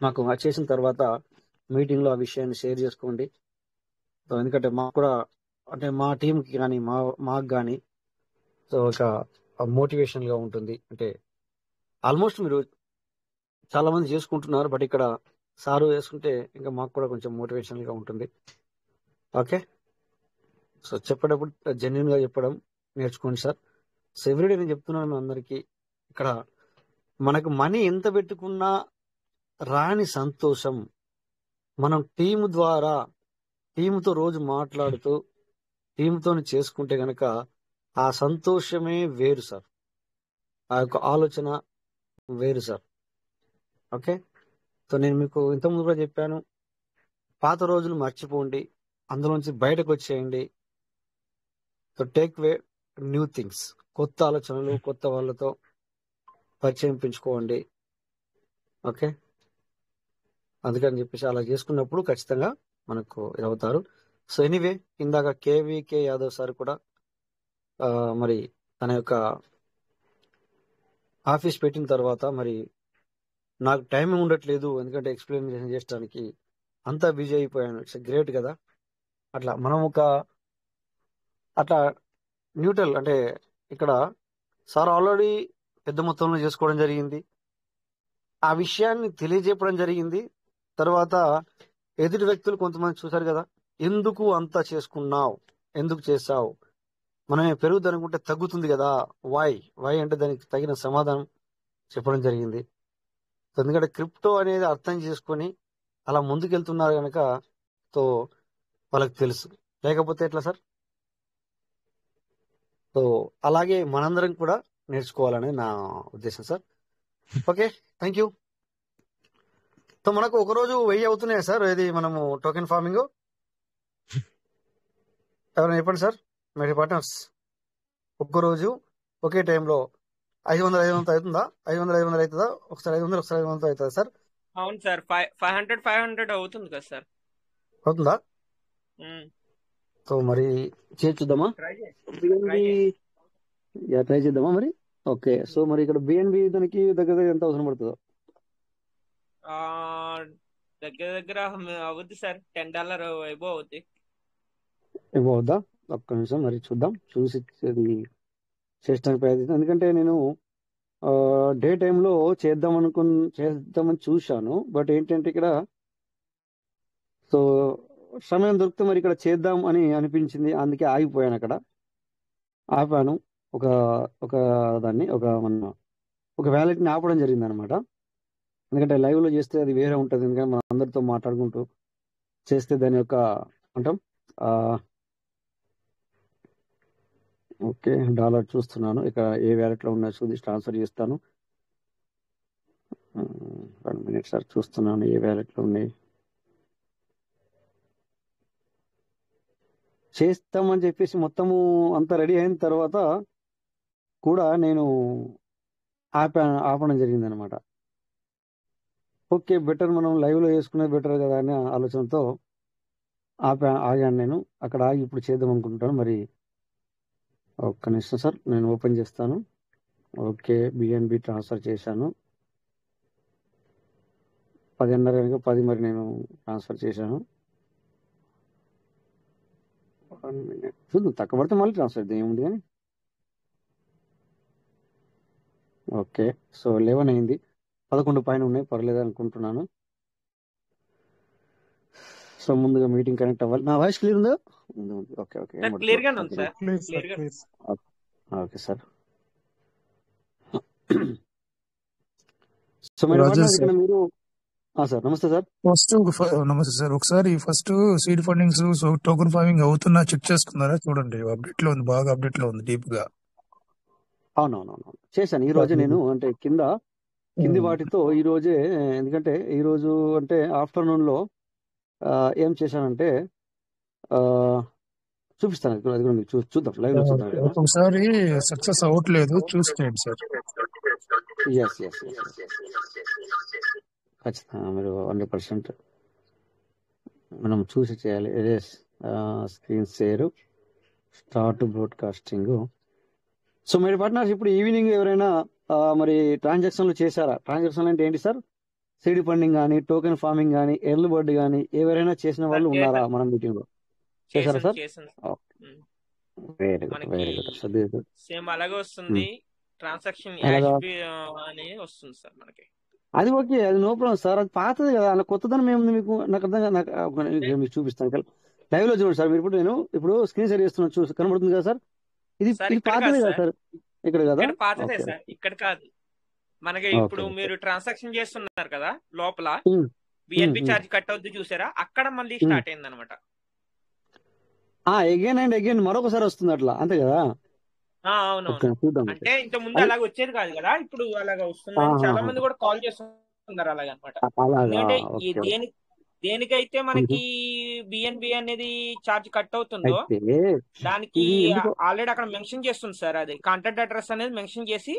మాకు చేసిన తర్వాత మీటింగ్ లో ఆ విషయాన్ని షేర్ చేసుకోండి. సో ఎందుకంటే మాకు కూడా అంటే మా టీంకి కానీ మాకు కానీ సో ఒక మోటివేషన్ గా ఉంటుంది. అంటే ఆల్మోస్ట్ మీరు చాలా మంది చేసుకుంటున్నారు, బట్ ఇక్కడ సారు వేసుకుంటే ఇంకా మాకు కూడా కొంచెం మోటివేషన్ గా ఉంటుంది. ఓకే, సో చెప్పేటప్పుడు జెన్యున్ గా చెప్పడం నేర్చుకోండి సార్. సో ఎవ్రీడే నేను చెప్తున్నాను అందరికీ, ఇక్కడ మనకు మనీ ఎంత పెట్టుకున్నా రాని సంతోషం మనం టీము ద్వారా, టీముతో రోజు మాట్లాడుతూ టీముతో చేసుకుంటే గనక ఆ సంతోషమే వేరు సార్, ఆ యొక్క ఆలోచన వేరు సార్. ఓకే, సో నేను మీకు ఇంతకుముందు కూడా చెప్పాను, పాత రోజులు మర్చిపోండి, అందులోంచి బయటకు వచ్చేయండి. So take way new things, కొత్త ఆలోచనలు, కొత్త వాళ్ళతో పరిచయం పెంచుకోండి. ఓకే, అందుకని చెప్పేసి అలా చేసుకున్నప్పుడు ఖచ్చితంగా మనకు ఇది అవుతారు. సో ఎనీవే, ఇందాక కేవీకే యాదవ్ సార్ కూడా మరి తన యొక్క ఆఫీస్ పెట్టిన తర్వాత మరి నాకు టైం ఉండట్లేదు, ఎందుకంటే ఎక్స్ప్లెయిన్ చేయడానికి అంతా బిజీ అయిపోయాను. ఇట్స్ గ్రేట్ కదా. అట్లా మనం అట్లా న్యూట్రల్ అంటే ఇక్కడ సార్ ఆల్రెడీ పెద్ద మొత్తంలో చేసుకోవడం జరిగింది, ఆ విషయాన్ని తెలియజెప్పడం జరిగింది. తర్వాత ఎదుటి వ్యక్తులు కొంతమంది చూసారు కదా, ఎందుకు అంతా చేసుకున్నావు, ఎందుకు చేసావు, మనమే పెరుగుద్ది అనుకుంటే తగ్గుతుంది కదా, వై అంటే దానికి తగిన సమాధానం చెప్పడం జరిగింది. ఎందుకంటే క్రిప్టో అనేది అర్థం చేసుకొని అలా ముందుకెళ్తున్నారు కనుక సో వాళ్ళకి తెలుసు, లేకపోతే ఎట్లా సార్. సో అలాగే మనందరం కూడా నేర్చుకోవాలనే నా ఉద్దేశం sir. Okay, thank you. So మనకు ఒకరోజు 1000 అవుతున్నాయా సార్ ఇది మనము టోకెన్ ఫార్మింగ్? ఎవరైనా చెప్పండి సార్, మరి పార్ట్నర్స్. ఒక్కరోజు ఒకే టైంలో 500 అవుతుందా? 500 అవుతుందా? ఒకసారి 500 ఒకసారి 500 అవుతుందా సార్? అవును సార్, 500 అవుతుంది కదా సార్. అవుతుందా? సో మరి చేద్దామా, ట్రై చేద్దామా మరి. ఓకే, సో మరి ఇక్కడ బిఎన్బి దానికి దగ్గర ఎంత అవసరం పడుతుందో? దగ్గర అవుద్ది సార్, $10 అయిపో అవుద్ది. అవుద్దా? ఒక్క నిమిషం మరి చూద్దాం, చూసి అది చేయడానికి ప్రయత్నిస్తాను. ఎందుకంటే నేను డే టైంలో చేద్దామని చూశాను, బట్ ఏంటంటే ఇక్కడ సో సమయం దొరికితే మరి ఇక్కడ చేద్దాం అని అనిపించింది, అందుకే ఆగిపోయాను. అక్కడ ఆపాను, ఒక దాన్ని ఒక వ్యాలెట్ని ఆపడం జరిగింది అనమాట. ఎందుకంటే లైవ్ లో చేస్తే అది వేరే ఉంటుంది, ఎందుకంటే మనం అందరితో మాట్లాడుకుంటూ చేస్తే దాని యొక్క అంటాం. ఓకే, డాలర్ చూస్తున్నాను, ఇక్కడ ఏ వ్యాలెట్ లో ఉన్నాయో చూసి ట్రాన్స్ఫర్ చేస్తాను. 1 మినిట్ సార్, చూస్తున్నాను ఏ వ్యాలెట్ లో ఉన్నాయి. చేస్తామని చెప్పేసి మొత్తము అంతా రెడీ అయిన తర్వాత కూడా నేను ఆపడం జరిగింది అనమాట. ఓకే, బెటర్ మనం లైవ్ లో వేసుకునేది బెటర్ కదా అనే ఆలోచనతో ఆగాను నేను. అక్కడ ఆగి ఇప్పుడు చేద్దాం అనుకుంటాను. మరి ఒక్క నిమిషం సార్, నేను ఓపెన్ చేస్తాను. ఓకే, బిఎన్బి ట్రాన్స్ఫర్ చేశాను. 10:30 కనుక 10 మరి నేను ట్రాన్స్ఫర్ చేశాను. 1 minute చూద్దాం, తక్కువ పడితే మళ్ళీ ట్రాన్స్ఫర్ చేద్దాం, ఏముంది కానీ. ఓకే, సో 11 అయింది, 11 పైన ఉన్నాయి, పర్లేదు అనుకుంటున్నాను. సో ముందుగా మీటింగ్ కనెక్ట్ అవ్వాలి. నా వాయిస్ క్లియర్ ఉందా? ఓకే ఓకే, సార్ క్లియర్ గానే ఉంది సార్, క్లియర్ క్లియర్ సార్, గా. క్లియర్. Okay sir. సో మీరు రాజేష్ ఇక్కడ సార్, మీరు సార్ నమస్తే సార్. ఫస్ట్ నమస్తే సార్. ఒకసారి first seed fundings token farming అవుతున్నా చెక్ చేసుకున్నారా? చూడండి, అప్డేట్ లో ఉంది, బాగా అప్డేట్ లో ఉంది, డీప్ గా. అవునవునవును, చేశాను ఈ రోజే. నేను అంటే కింది వాటితో ఈ రోజే, ఎందుకంటే ఈ రోజు అంటే ఆఫ్టర్నూన్ లో ఏం చేశానంటే చూపిస్తాను. అది కూడా మీకు చూద్దాం, లైవ్ లో చూద్దాం. ఒకసారి సక్సెస్ అవ్వట్లేదు, చూసుకోండి సార్. ఎస్ ఎస్ ఖచ్చితంగా మీరు 100% మనం చూసి చేయాలి. Screen share, start broadcasting. So మీరు పార్ట్నర్స్ ఇప్పుడు ఈవినింగ్ ఎవరైనా మరి ట్రాన్సాక్షన్లు చేశారా? ట్రాన్సాక్షన్ అంటే ఏంటి సార్? సీడ్ ఫండింగ్ కానీ, టోకెన్ ఫార్మింగ్ కానీ, ఎర్లీ బర్డ్ కానీ ఎవరైనా చేసిన వాళ్ళు ఉన్నారా మన మీటింగ్ లో? చేశారా sir? Very good, very good. Same అలాగే వస్తుంది, ట్రాన్సాక్షన్ అని వస్తుంది సార్ మనకి. అది ఓకే, అది నో ప్రాబ్లం సార్. అది పాతది కదా, అలా కొత్తదనం ఏముంది మీకు? నాకు అర్థం కాదు. మీకు చూపిస్తాను లైవ్ లో చూడండి సార్. మీరు ఇప్పుడు స్క్రీన్ షేర్ చేస్తున్నాను, కనబడుతుంది కదా సార్? ఇది పాతది కదా సార్? ఇక్కడ కదా, పాతదే సార్, ఇక్కడ కాదు మనకి. ఇప్పుడు మీరు ట్రాన్సాక్షన్ చేస్తున్నారు కదా, లోపల బిఎన్బి చార్జ్ కట్ అవుద్ది చూసారా, అక్కడ మళ్ళీ స్టార్ట్ అయింది అనమాట. అగైన్ అండ్ అగైన్ మరొకసారి వస్తుంది అట్లా, అంతే కదా? అవునవును, అంటే ఇంత ముందు అలాగ వచ్చేది కాదు కదా, ఇప్పుడు అలాగ వస్తుంది. చాలా మంది కూడా కాల్ చేస్తున్నారు అలాగనమాట. ఎందుకంటే దేనికైతే మనకి బిఎన్బి అనేది చార్జ్ కట్ అవుతుందో దానికి ఆల్రెడీ అక్కడ మెన్షన్ చేస్తుంది సార్, అది కాంటాక్ట్ అడ్రస్ అనేది మెన్షన్ చేసి.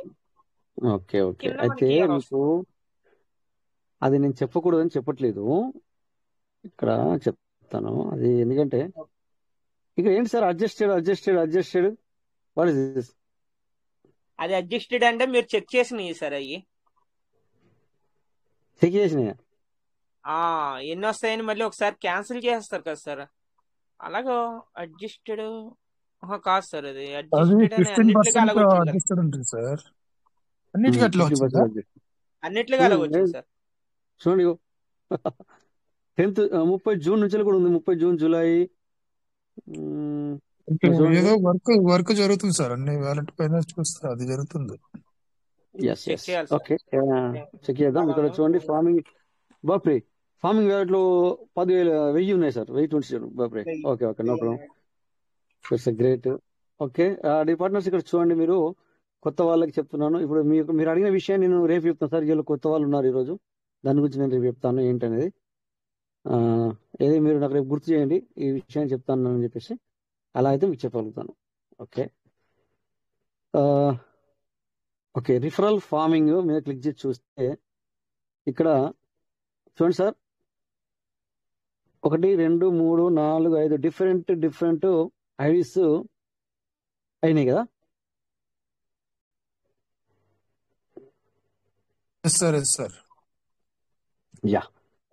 ఓకే ఓకే, అయితే మీకు అది నేను చెప్పకూడదని చెప్పట్లేదు, ఇక్కడ చెప్తాను. అది ఎందుకంటే ఇక్కడ ఏంటి sir, adjusted what is this? అది అడ్జస్టెడ్ అంటే మీరు చెక్ చేసినాయి సార్, అయ్యి చెక్ చేసినాయా? ఎన్ని వస్తాయని మళ్ళీ ఒకసారి క్యాన్సిల్ చేస్తారు కదా సార్, అలాగా. అడ్జస్టెడ్ కాదు సార్, అది అడ్జస్టెడ్ ఉంటుంది సార్, అన్నిటికీ అన్నిట్లుగా అలాగ వచ్చింది సార్. చూడండి 30 జూన్ నుంచి కూడా ఉంది, 30 జూన్, జూలై. ఏదో వర్క్ జరుగుతుంది సార్, అన్ని వ్యాలెట్ పైన చూస్తే అది జరుగుతుంది. ఓకే, చెక్ చేద్దాం. ఇక్కడ చూడండి, ఫార్మింగ్ వ్యాలెట్ లో 10,000 ఉన్నాయి సార్, 1027. బాప్రే, okay okay, no problem, it's great. Okay డిపార్ట్నర్స్, ఇక్కడ చూడండి, మీరు కొత్త వాళ్ళకి చెప్తున్నాను. ఇప్పుడు మీరు అడిగిన విషయం నేను రేపు చెప్తాను సార్. వీళ్ళు కొత్త వాళ్ళు ఉన్నారు ఈరోజు, దాని గురించి నేను రేపు చెప్తాను ఏంటనేది. ఏది మీరు నాకు రేపు గుర్తు చేయండి, ఈ విషయాన్ని చెప్తాను అని చెప్పేసి, అలా అయితే మీకు చెప్పగలుగుతాను. ఓకే ఓకే, రిఫరల్ ఫార్మింగ్ మీద క్లిక్ చేసి చూస్తే ఇక్కడ చూడండి సార్, 1 2 3 4 5 డిఫరెంట్ ఐడీస్ అయినాయి కదా. సార్ యా,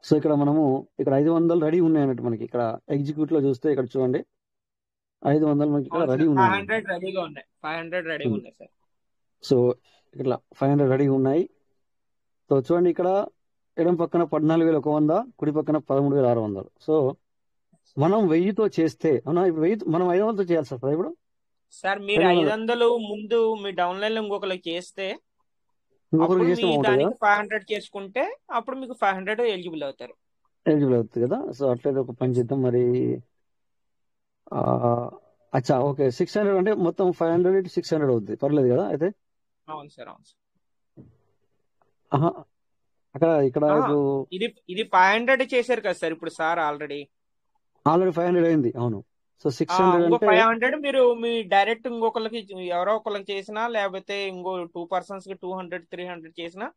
సో ఇక్కడ మనము ఇక్కడ 500 రెడీ ఉన్నాయి అన్నట్టు మనకి. ఇక్కడ ఎగ్జిక్యూట్ లో చూస్తే ఇక్కడ చూడండి 500 మనకి ఇక్కడ రెడీ ఉన్నాయి. 500 రెడీగా ఉన్నాయి సార్. సో ఇట్లా 500 రెడీగా ఉన్నాయి. సో చూడండి, ఇక్కడ ఎడం పక్కన 14,100, కుడి పక్కన 13,600. సో మనం 1000తో చేస్తే, అవునా? ఇప్పుడు 1000 మనం 500తో చేయాలి సార్ ఇప్పుడు. సార్ మీరు 500 ముందు మీ డౌన్లైన్ లో ఇంకొకరికి చేస్తే, దానికి 500 చేసుకుంటే అప్పుడు మీకు 500 ఎలిజిబుల్ అవుతుంది కదా. సో అట్లయితే ఒక పని చేద్దాం మరి. అచ్చా, ఓకే, 600 అంటే మొత్తం 500 600 అవుతుంది, పర్లేదు కదా అయితే? అవును సార్, అవును సార్. ఇక్కడ ఇది 500 చేశారు కదా సార్ ఇప్పుడు సార్, ఆల్రెడీ 500 అయింది. అవును, సో 600 ఇంకో అంటే 500 మీరు మీ డైరెక్ట్ ఇంకొకరికి ఎవరో ఒకరికి చేసినా, లేకపోతే ఇంకో 2 persons కి 200 300 చేసినా,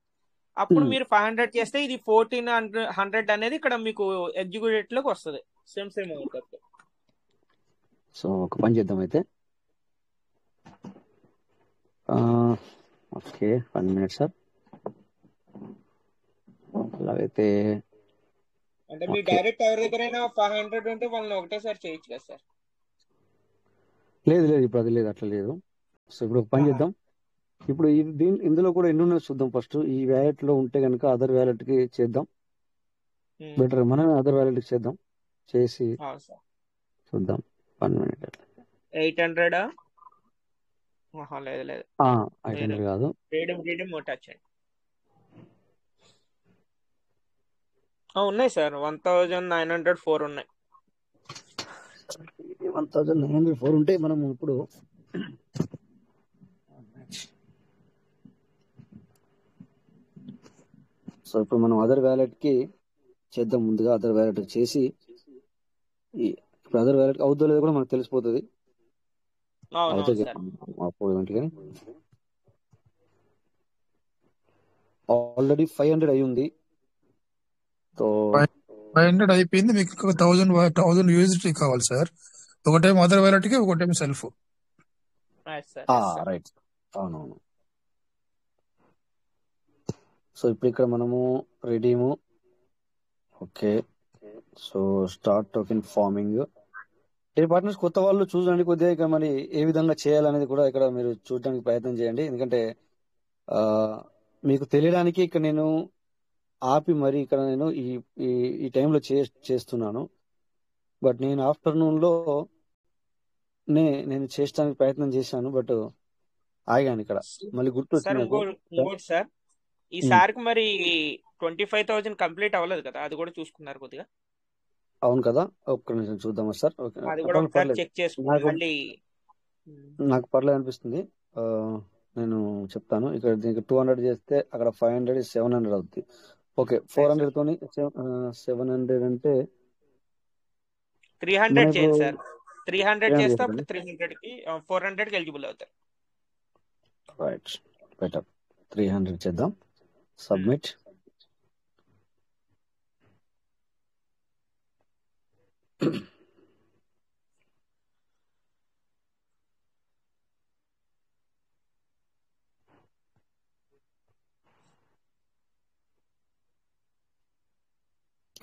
అప్పుడు మీరు 500 చేస్తే ఇది 1400 అనేది ఇక్కడ మీకు ఎగ్జిక్యూటివ్ లోకి వస్తుంది. సేమ్ అవుతుంది. సో ఒక పని చేద్దాం అయితే. Okay 1 minute sir. అలాగైతే అంటే మీ ఓకే. డైరెక్ట్ ఎవరి దగ్గరైనా 500 ఉంటే వాళ్ళని ఒకటేసారి చేయొచ్చు కదా సార్. లేదు ఇప్పుడు అది లేదు, అట్లా లేదు. సో ఇప్పుడు ఒక పని చేద్దాం. ఇప్పుడు ఇందులో కూడా ఎన్ని ఉన్నాయో చూద్దాం. ఫస్ట్ ఈ వ్యాలెట్ లో ఉంటే కనుక అదర్ వ్యాలెట్ కి చేద్దాం. బెటర్ మనమే అదర్ వ్యాలెట్ కి చేద్దాం. చేసి చూద్దాం. 1 minute. 800 లేదు 800 కాదు. ఫ్రీడమ్ టచ్ అండి. ఉన్నాయి సార్ 1904 ఉన్నాయి. 1904 ఉంటే మనం ఇప్పుడు సో ఇప్పుడు మనం అదర్ వ్యాలెట్ కి చేద్దాం. ముందుగా అదర్ వ్యాలెట్ చేసి ఇప్పుడు అదర్ వ్యాలెట్ అవుతుందో లేదో కూడా మనకు తెలిసిపోతుంది. అవుతుంది అప్పుడు కానీ ఆల్రెడీ 500 అయి ఉంది. సో 500 అయిపోయింది. మీకు 1000 యూఎస్డి కావాలి సార్. ఒకటేమో అదర్ వ్యాలెట్ కి, ఒకటేమో సెల్ఫ్. రైట్, అవునవును. సో ఇప్పుడు ఇక్కడ మనము రెడీము. Okay, so start token farming. ఈ పార్ట్నర్స్ కొత్త వాళ్ళు చూడండి కొద్దిగా ఇక్కడ మరి ఏ విధంగా చేయాలనేది కూడా ఇక్కడ మీరు చూడడానికి ప్రయత్నం చేయండి. ఎందుకంటే మీకు తెలియడానికి ఇక్కడ నేను ఆపి మరి ఇక్కడ నేను ఈ టైంలో చేస్తున్నాను. బట్ నేను ఆఫ్టర్నూన్ లో నేను చేయడానికి ప్రయత్నం చేశాను. బట్ ఆగాను ఇక్కడ. మళ్ళీ గుర్తు వచ్చింది సార్. ఈసారికి మరి 25,000 కంప్లీట్ అవ్వలేదు కదా, అది కూడా చూసుకున్నారు కొద్దిగా. అవును కదా, ఒక్క నిమిషం చూద్దామా సార్. నాకు పర్లేదు అనిపిస్తుంది. నేను చెప్తాను. ఇక్కడ దీనికి 200 చేస్తే అక్కడ 500 700 అవుతుంది. ఓకే, 400 తోని 700 అంటే 300 చేయండి సార్. 300 చేస్తే అప్పుడు 300 కి 400 కి ఎలిజిబుల్ అవుతారు. Right, better. 300 చేద్దాం. సబ్మిట్.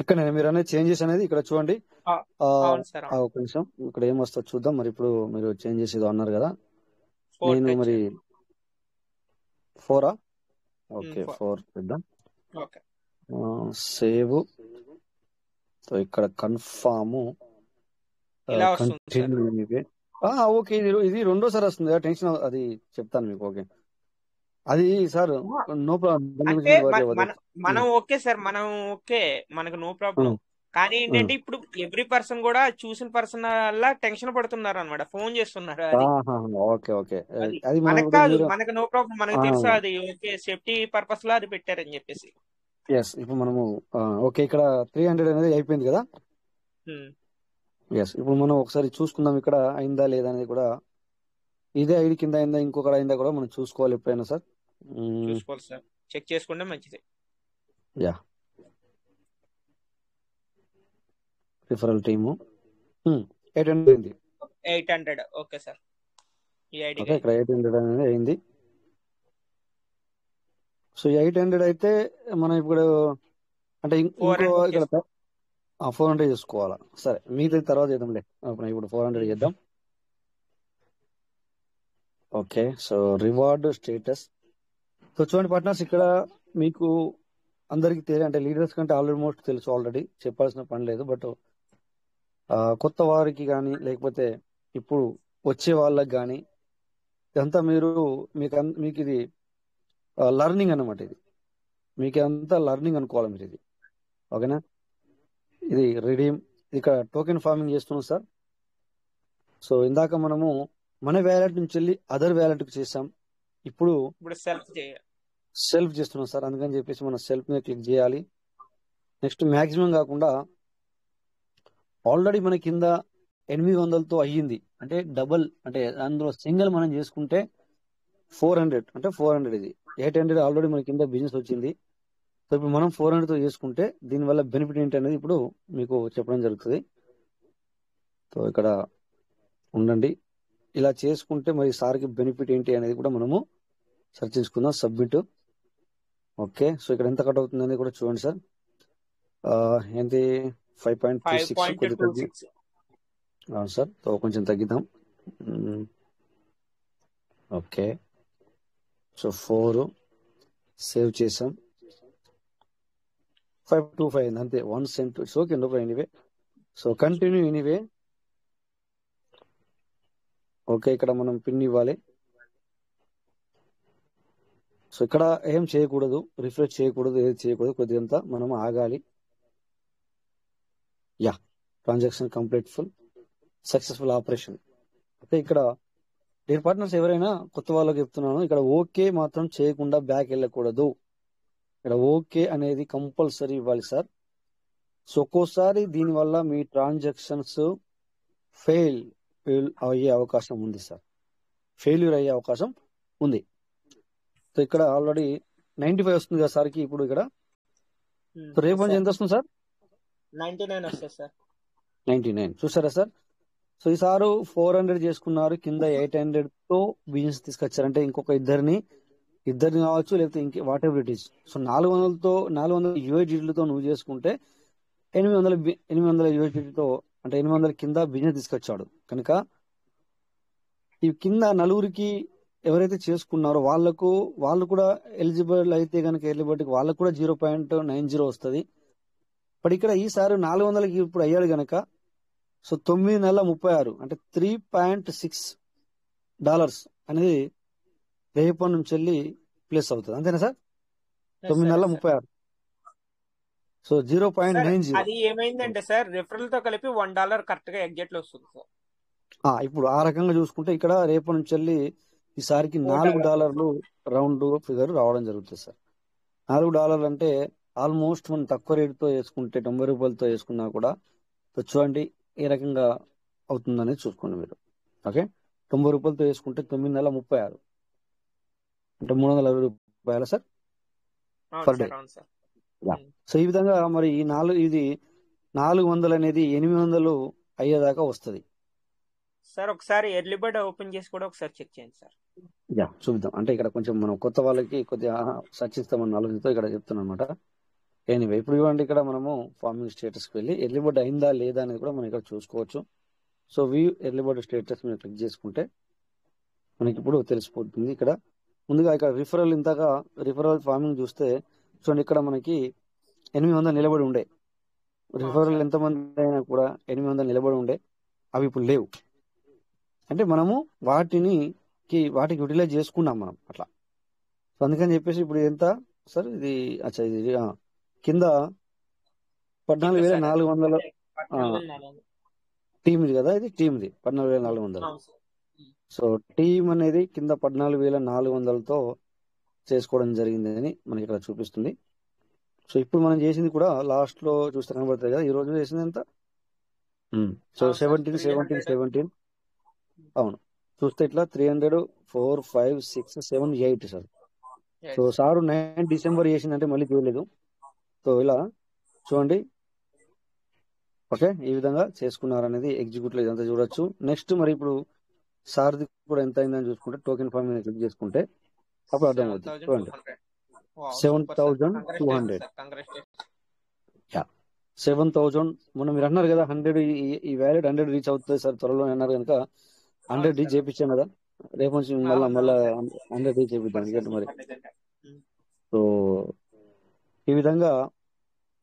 ఇక్కడ మీరు అనేది చేంజెస్ అనేది ఇక్కడ చూడండి. ఒక నిమిషం, ఇక్కడ ఏమొస్తుందో చూద్దాం. మరి ఇప్పుడు మీరు చేంజెస్ ఏదో అన్నారు కదా, నేను మరి 4 ఓకే 4 చేద్దాం. సేవ్. సో ఇక్కడ కన్ఫామ్ ఓకే. ఇది రెండోసారి వస్తుంది. టెన్షన్ అది చెప్తాను మీకు. ఓకే, అది సార్ నో ప్రాబ్లం. మనం ఓకే సార్, మనం ఓకే, మనకు నో ప్రాబ్లం. కానీ ఏంటంటే ఇప్పుడు ఎవ్రీ పర్సన్ కూడా చూసిన పర్సన్ వల్ల టెన్షన్ పడుతున్నారు అనమాట, ఫోన్ చేస్తున్నారు. ఓకే ఓకే, మనకు కాదు, మనకు నో ప్రాబ్లం, మనకు తెలుసు అది ఓకే, సేఫ్టీ పర్పస్ లో అది పెట్టారని చెప్పేసి. ఇప్పుడు మనము ఓకే, ఇక్కడ 300 అనేది అయిపోయింది కదా. ఇప్పుడు మనం ఒకసారి చూసుకుందాం ఇక్కడ అయిందా లేదా అనేది కూడా. ఇదే ఐడి కింద అయిందా, ఇంకొకటి అయిందా కూడా మనం చూసుకోవాలి ఎప్పుడైనా సార్. చూసుకోవాలి సార్, చెక్ చేసుకుంటే మంచిది. రిఫరల్ టీము 800 అయింది. 800 ఓకే సార్. ఇక్కడ 800 అనేది అయింది. సో 800 అయితే మనం ఇప్పుడు అంటే ఇంకో ఇక్కడ 400 చేసుకోవాలా. సరే, మీది తర్వాత చేద్దాంలే. ఇప్పుడు 400 చేద్దాం. Okay, so reward status. So చూడండి పార్ట్నర్స్, ఇక్కడ మీకు అందరికి తెలియదు, అంటే లీడర్స్ కంటే ఆల్మోస్ట్ తెలుసు, ఆల్రెడీ చెప్పాల్సిన పని లేదు. బట్ కొత్త వారికి కానీ లేకపోతే ఇప్పుడు వచ్చే వాళ్ళకి కానీ ఇదంతా మీకు ఇది లర్నింగ్ అన్నమాట. ఇది మీకు అంతా లర్నింగ్ అనుకోవాలి మీరు. ఇది ఓకేనా. ఇది రిడీమ్, ఇక్కడ టోకెన్ ఫార్మింగ్ చేస్తున్నాం సార్. సో ఇందాక మనము మన వ్యాలెట్ నుంచి వెళ్ళి అదర్ వ్యాలెట్ కి చేసాం. ఇప్పుడు సెల్ఫ్ చేస్తున్నాం సార్. అందుకని చెప్పేసి మనం సెల్ఫ్ మీద క్లిక్ చేయాలి. నెక్స్ట్ మాక్సిమం కాకుండా ఆల్రెడీ మన కింద 800తో అయ్యింది అంటే డబుల్, అంటే అందులో సింగిల్ మనం చేసుకుంటే 400, అంటే 400 ఇది 800 ఆల్రెడీ మన కింద బిజినెస్ వచ్చింది. సో ఇప్పుడు మనం 400తో చేసుకుంటే దీనివల్ల బెనిఫిట్ ఏంటి అనేది ఇప్పుడు మీకు చెప్పడం జరుగుతుంది. సో ఇక్కడ ఉండండి, ఇలా చేసుకుంటే మరి సార్కి బెనిఫిట్ ఏంటి అనేది కూడా మనము సెర్చ్ చేసుకుందాం. సబ్మిట్. ఓకే, సో ఇక్కడ ఎంత కట్ అవుతుంది అనేది కూడా చూడండి సార్. ఏంటి 5.26 కొద్దిగా తగ్గి 5.26. అవును సార్. సో కొంచెం తగ్గిద్దాం. ఓకే, సో 4 సేవ్ చేసాం. 525 అంతే, 1 cent. It's okay, no problem. Anyway, so continue anyway. Okay, ఇక్కడ మనం పిన్ ఇవ్వాలి. సో ఇక్కడ ఏం చేయకూడదు, రిఫ్రెష్ చేయకూడదు, ఏది చేయకూడదు, కొద్దిగంతా మనం ఆగాలి. Yeah, transaction complete full successful operation. Okay, ఇక్కడ డేర్ పార్ట్నర్స్ ఎవరైనా కొత్త వాళ్ళకి చెప్తున్నాను, ఇక్కడ ఓకే మాత్రం చేయకుండా బ్యాక్ వెళ్ళకూడదు. ఇక్కడ ఓకే అనేది కంపల్సరీ ఇవ్వాలి సార్. సో ఒక్కోసారి దీనివల్ల మీ ట్రాన్సాక్షన్స్ ఫెయిల్ అయ్యే అవకాశం ఉంది సార్, ఫెయిల్యూర్ అయ్యే అవకాశం ఉంది. సో ఇక్కడ ఆల్రెడీ 95 వస్తుంది కదా సార్కి ఇప్పుడు ఇక్కడ. సో రేపు నుంచి ఎంత వస్తుంది సార్? 99 వస్తుంది సార్. 99 చూసారా సార్. సో ఈ సారు 400 చేసుకున్నారు, కింద 800తో బిజినెస్ తీసుకొచ్చారంటే ఇంకొక ఇద్దరిని కావచ్చు, లేకపోతే ఇంకే what ever it is. So 400 USDతో నువ్వు చేసుకుంటే 800 USDతో అంటే 800 కింద బిజినెస్ తీసుకొచ్చాడు కనుక ఈ కింద నలుగురికి ఎవరైతే చేసుకున్నారో వాళ్ళు కూడా ఎలిజిబుల్ అయితే కనుక ఎలిజిబిలిటీకి వాళ్ళకు కూడా 0.90 వస్తుంది. బట్ ఇక్కడ ఈసారి 400కి ఇప్పుడు అయ్యాడు గనక సో 9 నెలల 36 అంటే $3.6 అనేది రేపటి నుంచి వెళ్ళి ప్లేస్ అవుతుంది. అంతేనా సార్? 9 నెలల 36. సో 0.90. అది ఏమైందంటే సార్ రిఫరల్ తో కలిపి $1 కరెక్ట్ గా ఎగ్జాక్ట్ వస్తుంది సార్. ఇప్పుడు ఆ రకంగా చూసుకుంటే ఇక్కడ రేపటి నుంచి వెళ్ళి ఈసారికి $4 రౌండ్ ఫిగర్ రావడం జరుగుతుంది సార్. $4 అంటే ఆల్మోస్ట్ మనం తక్కువ రేటుతో వేసుకుంటే 90 రూపాయలతో వేసుకున్నా కూడా చూడండి ఏ రకంగా అవుతుందనేది చూసుకోండి మీరు. ఓకే, 90 రూపాయలతో వేసుకుంటే 9 నెలల 36 అంటే $360 సార్ పర్ డే. సో ఈ విధంగా మరి ఇది 400 అనేది 800 అయ్యేదాకా వస్తుంది సార్. ఒకసారి ఎర్లీ బర్డ్ ఓపెన్ చేసి కూడా ఒకసారి చెక్ చేయండి సార్. యా, చూద్దాం. అంటే ఇక్కడ కొంచెం మనం కొత్త వాళ్ళకి కొద్దిగా సర్చిస్తామన్న ఆలోచనతో ఇక్కడ చెప్తున్నాం అనమాట. ఎనీవే ఇప్పుడు ఇవ్వండి, ఇక్కడ మనము ఫార్మింగ్ స్టేటస్కి వెళ్ళి ఎర్లీ బర్డ్ అయిందా లేదా అనేది కూడా మనం ఇక్కడ చూసుకోవచ్చు. So view early bird status మీద క్లిక్ చేసుకుంటే మనకి ఇప్పుడు తెలిసిపోతుంది. ఇక్కడ ముందుగా ఇక్కడ రిఫరల్ ఫార్మింగ్ చూస్తే చూడండి, ఇక్కడ మనకి 800 నిలబడి ఉండే రిఫరల్ ఎంతమంది అయినా కూడా 800 నిలబడి ఉండే, అవి ఇప్పుడు లేవు. అంటే మనము వాటికి యూటిలైజ్ చేసుకున్నాం మనం అట్లా. సో అందుకని చెప్పేసి ఇప్పుడు ఎంత సార్ ఇది ఇది కింద 14,400 టీమ్ ఇది కదా, ఇది టీమ్ది 14,400. సో టీమ్ అనేది కింద 14,400తో చేసుకోవడం జరిగింది అని మనకి ఇక్కడ చూపిస్తుంది. సో ఇప్పుడు మనం చేసింది కూడా లాస్ట్ లో చూస్తే కనబడుతుంది కదా, ఈ రోజు చేసింది ఎంత. సో 17 అవును, చూస్తే ఇట్లా 300 4 5 6 7 8 సార్. సో సారు 9 డిసెంబర్ చేసిందంటే మళ్ళీ చూడలేదు. సో ఇలా చూడండి. ఓకే, ఈ విధంగా చేసుకున్నారనేది ఎగ్జిక్యూట్ లో ఇదంతా చూడొచ్చు. నెక్స్ట్ మరి ఇప్పుడు సార్ది కూడా ఎంత అయిందని చూసుకుంటే టోకెన్ ఫామ్ మీద క్లిక్ చేసుకుంటే అప్పుడు అర్థమవుతుంది. చూడండి 7,200. 7,000 మొన్న మీరు అన్నారు కదా 100 ఈ వ్యాలిడ్ 100 రీచ్ అవుతుంది సార్ త్వరలో అన్నారు కనుక 100 రీచ్ చేయించాను కదా, రేపు నుంచి మళ్ళా 100 రీచ్ చేయిద్దాం ఎందుకంటే మరి. సో ఈ విధంగా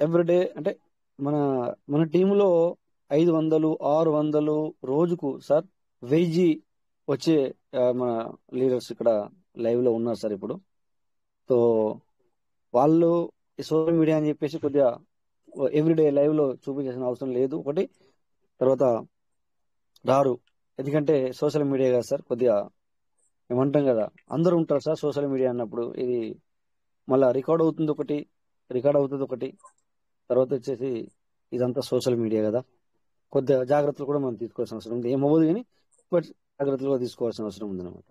ఎవ్రీడే అంటే మన టీంలో 500 600 రోజుకు సార్ 1000 వచ్చే మన లీడర్స్ ఇక్కడ లైవ్ లో ఉన్నారు సార్ ఇప్పుడు. సో వాళ్ళు సోషల్ మీడియా అని చెప్పేసి కొద్దిగా ఎవ్రీడే లైవ్ లో చూపించాల్సిన అవసరం లేదు. ఒకటి తర్వాత రారు, ఎందుకంటే సోషల్ మీడియా కదా సార్, కొద్దిగా ఏమంటాం కదా అందరూ ఉంటారు సార్ సోషల్ మీడియా అన్నప్పుడు. ఇది మళ్ళా రికార్డ్ అవుతుంది ఒకటి, తర్వాత వచ్చేసి ఇదంతా సోషల్ మీడియా కదా. కొద్దిగా జాగ్రత్తలు కూడా మనం తీసుకోవాల్సిన అవసరం ఉంది. ఏమవ్వదు కానీ బట్ జాగ్రత్తలు కూడా తీసుకోవాల్సిన అవసరం ఉంది అనమాట.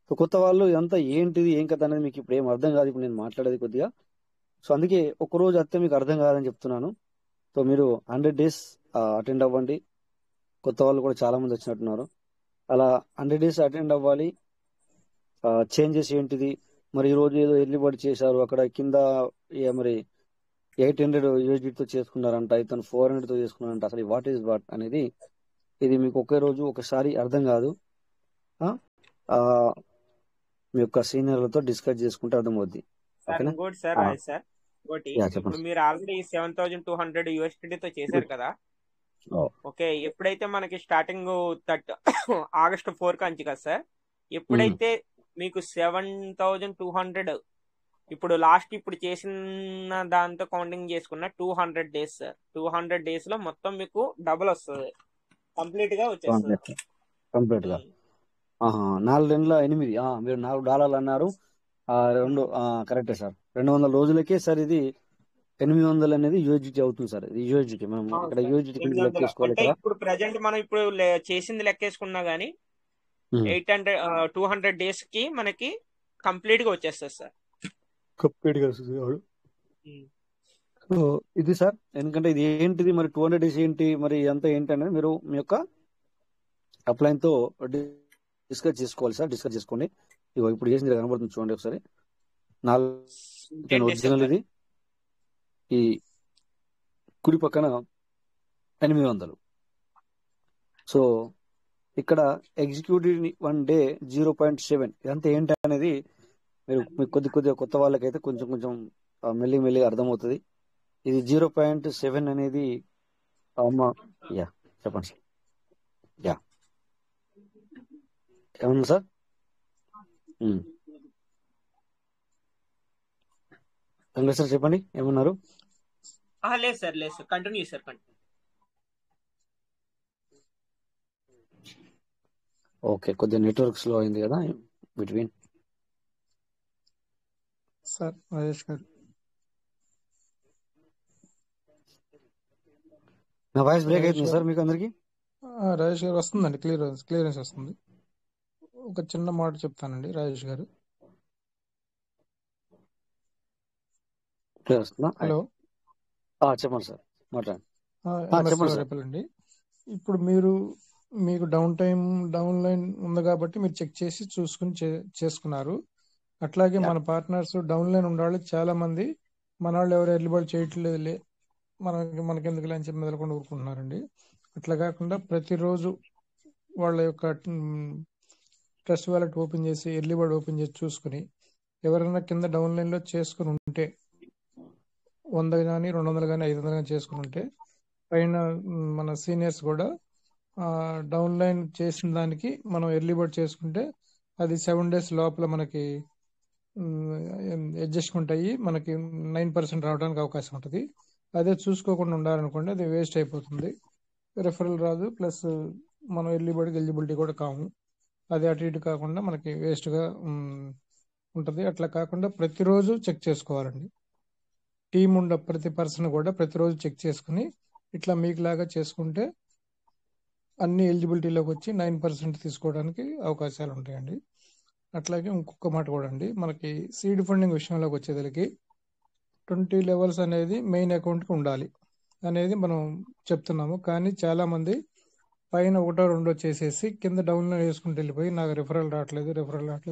సో కొత్త వాళ్ళు ఇదంతా ఏంటిది ఏం కథ అనేది మీకు ఇప్పుడు ఏం అర్థం కాదు. ఇప్పుడు నేను మాట్లాడేది కొద్దిగా, సో అందుకే ఒక్కరోజు అత్తే మీకు అర్థం కాదని చెప్తున్నాను. సో మీరు 100 days అటెండ్ అవ్వండి. కొత్త వాళ్ళు కూడా చాలా మంది వచ్చినట్టున్నారు. అలా 100 days అటెండ్ అవ్వాలి. చేంజెస్ ఏంటిది, మరి ఈ రోజు ఏదో ఎర్లీ బర్డ్ చేశారు, అక్కడ కింద మరి 800 USDతో చేసుకున్నారంట, ఇతను 400తో చేసుకున్నారంట. అసలు వాట్ ఈస్ వాట్ అనేది ఇది మీకు ఒకే రోజు ఒకసారి అర్థం కాదు. ఆ, మీ యొక్క సీనియర్లతో డిస్కస్ చేసుకుంటే అర్థమవుద్ది. సార్ ఓకేనా? ఇంకోటి సార్, రాజేష్ సార్ ఇంకోటి, యా ఇప్పుడు చెప్పండి. మీరు ఆల్రెడీ 7,200 USDతో చేశారు కదా. ఓ, ఓకే, ఎప్పుడైతే మనకి స్టార్టింగ్ ఆగస్ట్ 4 కాంచి కదా సార్, ఉమ్, ఎప్పుడైతే మీకు 7,200 ఇప్పుడు లాస్ట్ ఇప్పుడు చేసిన దాంతో కౌంటింగ్ చేసుకున్న 200 days సార్, 200 days లో మొత్తం మీకు డబుల్ వస్తుంది, కంప్లీట్ గా వచ్చేస్తుంది. కంప్లీట్ గా 4 నెలల 8 మీరు $4 అన్నారు. రెండు కరెక్టే సార్. 200 రోజులకే సార్ ఇది 800 అనేది USDT అవుతుంది సార్. ఇది USDT మనం అవును ఇక్కడ సార్, USDT కింద 800 లెక్కేసుకోవాలి అంటే ఇక్కడ. ఇప్పుడు ప్రజెంట్ మనం ఇప్పుడు చేసింది లెక్కేసుకున్నా గానీ 200 days కి మనకి కంప్లీట్ గా వచ్చేస్తుంది సార్. కంప్లీట్ గా వస్తుంది. సో ఇది సార్, ఎందుకంటే ఇది ఏంటిది మరి 200 days ఏంటి మరి అంతా ఏంటి అనేది మీరు మీ యొక్క అప్లైన్ తో డిస్కస్ చేసుకోవాలి సార్. డిస్కస్ చేసుకోండి. ఇగో ఇప్పుడు చేసింది ఇలా కనబడుతుంది చూడండి ఒకసారి. 4 10 days ఒరిజినల్ సార్. ఇది. ఈ కుడి పక్కన 800. సో ఇక్కడ ఎగ్జిక్యూటివ్ 1 day 0.7 ఇదంతా ఏంటి అనేది మీకు కొద్దిగా కొత్త వాళ్ళకైతే కొంచెం మెల్లిగా అర్థమవుతుంది. ఇది 0.7 అనేది అమ్మ. యా చెప్పండి సార్. యా ఏమన్నా సార్? కంగ్రెస్ సార్ చెప్పండి ఏమన్నారు? లేదు సార్, లేదు sir, continue sir, continue. Okay, కొద్దిగా నెట్వర్క్ స్లో అయింది కదా బిట్వీన్. సార్ రాజేష్ గారు, నా వాయిస్ బ్రేక్ రాజేష్ అవుతుంది గారు, సార్ మీకు అందరికి? రాజేష్ గారు వస్తుందండి, క్లియరెన్స్ వస్తుంది. ఒక చిన్న మాట చెప్తానండి రాజేష్ గారు. క్లియర్ వస్తుందా? హలో, చెప్పండి సార్, మాట్లాడండి. ఎంఎస్ చెప్పండి సార్. రేపలండి. ఇప్పుడు మీకు డౌన్ లైన్ ఉంది కాబట్టి మీరు చెక్ చేసి చూసుకుని చేసుకున్నారు. అట్లాగే మన పార్ట్నర్స్ డౌన్ లైన్ ఉండాలి చాలా మంది. మన వాళ్ళు ఎవరు ఎర్లీ బర్డ్ చేయట్లేదు, మనకెందుకు లంచ్ మెదలకుండా ఊరుకుంటున్నారండి. అట్లా కాకుండా ప్రతిరోజు వాళ్ళ యొక్క ట్రస్ట్ వాలెట్ ఓపెన్ చేసి ఎర్లీ బర్డ్ ఓపెన్ చేసి చూసుకుని ఎవరైనా కింద డౌన్ లైన్ లో చేసుకుని ఉంటే 100 కానీ 200 కానీ 500 కానీ చేసుకుని ఉంటే పైన మన సీనియర్స్ కూడా డౌన్ లైన్ చేసిన దానికి మనం ఎర్లీ బర్డ్ చేసుకుంటే అది 7 days లోపల మనకి అడ్జస్ట్మెంట్ అయ్యి మనకి 9% రావడానికి అవకాశం ఉంటుంది. అదే చూసుకోకుండా ఉండాలనుకోండి అది వేస్ట్ అయిపోతుంది, రెఫరల్ రాదు, ప్లస్ మనం ఎర్లీ బర్డ్కి ఎలిజిబిలిటీ కూడా కాము. అది అటు ఇటు కాకుండా మనకి వేస్ట్గా ఉంటుంది. అట్లా కాకుండా ప్రతిరోజు చెక్ చేసుకోవాలండి. టీం ప్రతి పర్సన్ కూడా ప్రతిరోజు చెక్ చేసుకుని ఇట్లా మీకు లాగా చేసుకుంటే అన్ని ఎలిజిబిలిటీలోకి వచ్చి 9% తీసుకోవడానికి అవకాశాలు ఉంటాయండి. అట్లాగే ఇంకొక మాట కూడా అండి, మనకి సీడ్ ఫండింగ్ విషయంలోకి వచ్చేదానికి 20 levels అనేది మెయిన్ అకౌంట్కి ఉండాలి అనేది మనం చెప్తున్నాము. కానీ చాలా మంది పైన 1 or 2 చేసేసి కింద డౌన్లో వేసుకుంటూ వెళ్ళిపోయి నాకు రెఫరల్ రావట్లేదు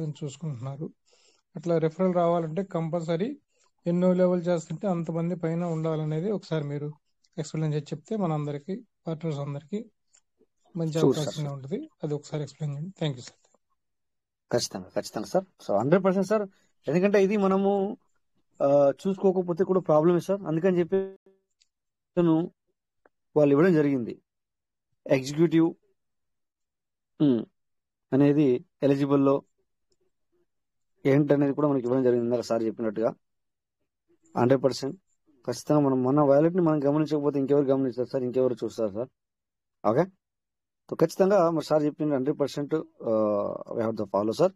అని చూసుకుంటున్నారు. అట్లా రెఫరల్ రావాలంటే కంపల్సరీ ఎన్నో లెవెల్ చేస్తుంటే అంతమంది పైన ఉండాలనేది ఒకసారి మీరు ఎక్స్ప్లెయిన్ చేసి చెప్తే మన అందరికి పార్ట్నర్స్ అందరికి మంచి అవకాశంగా ఉంటుంది. అది ఒకసారి ఎక్స్ప్లెయిన్ చేయండి. Thank you sir. ఖచ్చితంగా సార్. సో 100% సార్, ఎందుకంటే ఇది మనము చూసుకోకపోతే కూడా ప్రాబ్లమే సార్. అందుకని చెప్పి వాళ్ళు ఇవ్వడం జరిగింది. ఎగ్జిక్యూటివ్ అనేది ఎలిజిబుల్లో ఏంటనేది కూడా మనకి ఇవ్వడం జరిగింది. ఇందాక సార్ చెప్పినట్టుగా 100% ఖచ్చితంగా మన వ్యాలెట్ని మనం గమనించకపోతే ఇంకెవరు గమనిస్తారు సార్, ఇంకెవరు చూస్తారు సార్? ఓకే, సో ఖచ్చితంగా మరి సార్ చెప్పింది 100% we have the follow sir.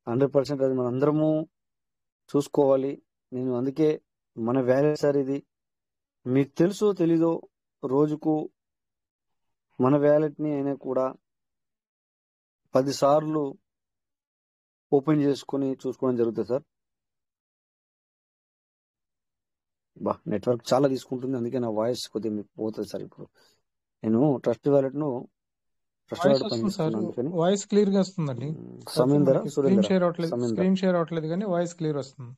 100% అది మనం అందరము చూసుకోవాలి. నేను అందుకే మన వ్యాలెట్ సార్ ఇది మీకు తెలుసో తెలీదో రోజుకు మన వ్యాలెట్ ని అయినా కూడా 10 సార్లు ఓపెన్ చేసుకుని చూసుకోవడం జరుగుతుంది సార్. నెట్వర్క్ చాలా తీసుకుంటుంది, అందుకే నా వాయిస్ కొద్దిగా మీకు పోతుంది సార్. ఇప్పుడు నేను ట్రస్ట్ వ్యాలెట్ ను ట్రస్ట్ వాయిస్ వ్యాలెట్ వస్తుంది సార్, పనిచేస్తున్నాను, అందుకని వాయిస్ క్లియర్ గా వస్తుందండి. కాకపోతే సమీందర మనకి సురేందర్ స్క్రీన్ షేర్ అవట్లేదు కానీ వాయిస్ క్లియర్ వస్తుంది.